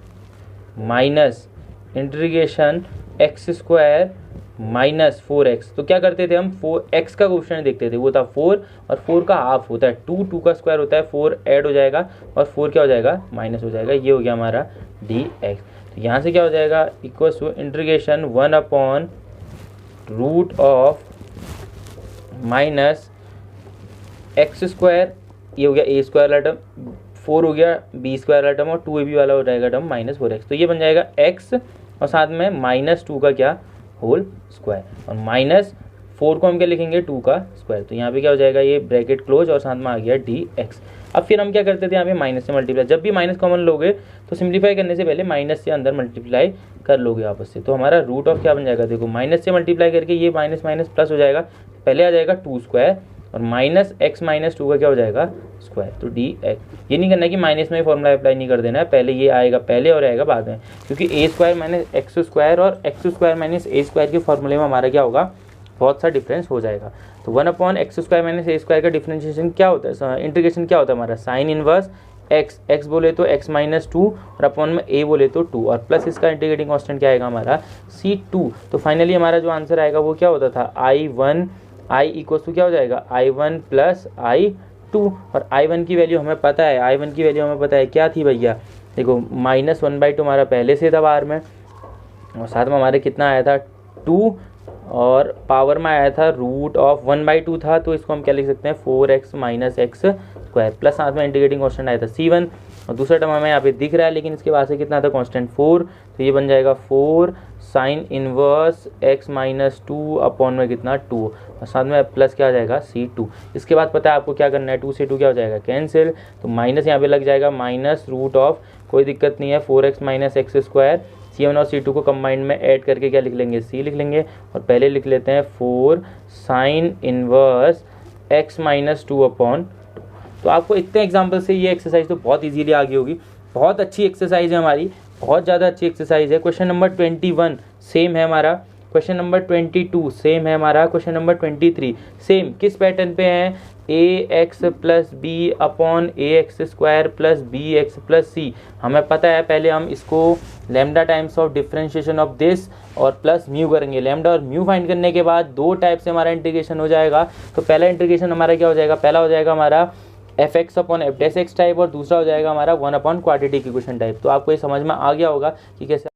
minus integration x square minus 4x। तो क्या करते थे हम 4x का क्वेश्चन देखते थे, वो था 4, और 4 का हाफ होता है 2 का स्क्वायर होता है, 4 ऐड हो जाएगा और 4 क्या हो जाएगा माइनस हो जाएगा, ये हो गया हमारा dx। तो यहाँ से क्या हो जाएगा इक्वल्स टू इंटीग्रेशन 1/रूट ऑफ माइनस एक्स स्क्वायर, ये हो गया a स्क्वायर वाला टर्म, 4 हो गया बी स्क्वायर वाला टर्म और 2ab वाला हो जाएगा टर्म -4x। तो ये बन जाएगा x और साथ में -2 का क्या होल स्क्वायर और -4 को हम क्या लिखेंगे 2 का स्क्वायर। तो यहाँ पे क्या हो जाएगा ये ब्रैकेट क्लोज और साथ में आ गया dx। अब फिर हम क्या करते थे यहाँ पे माइनस से मल्टीप्लाई, जब भी माइनस कॉमन लोगे तो सिंप्लीफाई करने से पहले माइनस से अंदर मल्टीप्लाई कर लोगे आपस से। तो हमारा रूट ऑफ क्या बन जाएगा, देखो माइनस से मल्टीप्लाई करके ये माइनस माइनस प्लस हो जाएगा, पहले आ जाएगा 2 स्क्वायर और -x-2 का क्या हो जाएगा स्क्वायर। तो dx, ये नहीं करना है कि माइनस में फॉर्मूला अप्लाई नहीं कर देना है, पहले ये आएगा पहले और आएगा बाद में, क्योंकि a² - x² और x² - a² के फॉर्मूले में हमारा क्या होगा बहुत सा डिफरेंस हो जाएगा। तो 1/x² - a² का डिफरेंशिएशन क्या होता है, इंटीग्रेशन क्या होता है हमारा साइन इनवर्स x बोले तो x-2 और अपॉन में a बोले तो 2 और प्लस इसका इंटीग्रेटिंग कांस्टेंट क्या आएगा हमारा c2। तो फाइनली हमारा जो आंसर आएगा वो क्या होता था I इक्वल्स टू क्या हो जाएगा I1 + I2 और I1 की वैल्यू हमें पता है, क्या थी भैया, देखो -1/2 हमारा पहले से था बाहर में और साथ में हमारे कितना आया था 2 और पावर में आया था √1/2 था। तो इसको हम क्या लिख सकते हैं 4x - x² प्लस साथ में इंटीग्रेटिंग कांस्टेंट आया था c1 और दूसरा टर्म हमें यहाँ पे दिख रहा है लेकिन इसके बाद से कितना था कांस्टेंट 4। तो ये बन जाएगा 4 साइन इनवर्स x-2 अपॉन में कितना 2 और साथ में प्लस क्या आ जाएगा c2। इसके बाद पता है आपको क्या करना है, 2 से 2 क्या हो जाएगा कैंसिल, तो माइनस यहाँ पे लग जाएगा -√, कोई दिक्कत नहीं है 4x - x²। c1 और c2 को कंबाइंड में ऐड करके क्या लिख लेंगे c लिख लेंगे और पहले लिख लेते हैं 4 साइन इनवर्स x-2 अपॉन 2। तो आपको इतने एग्जाम्पल से ये एक्सरसाइज तो बहुत इजीली आ गई होगी, बहुत अच्छी एक्सरसाइज है हमारी, बहुत ज़्यादा अच्छी एक्सरसाइज है। क्वेश्चन नंबर 21 सेम है हमारा, क्वेश्चन नंबर 22 सेम है हमारा, क्वेश्चन नंबर 23 सेम किस पैटर्न पे है ax + b upon ax² + bx + c। हमें पता है पहले हम इसको lambda times of differentiation of this और प्लस म्यू करेंगे, लैम्डा और म्यू फाइंड करने के बाद दो टाइप से हमारा इंटीग्रेशन हो जाएगा। तो पहला इंटीग्रेशन हमारा क्या हो जाएगा, पहला हो जाएगा हमारा fx अपॉन f' टाइप और दूसरा हो जाएगा हमारा 1/क्वाड्रेटिक इक्वेशन टाइप। तो आपको ये समझ में आ गया होगा कि कैसे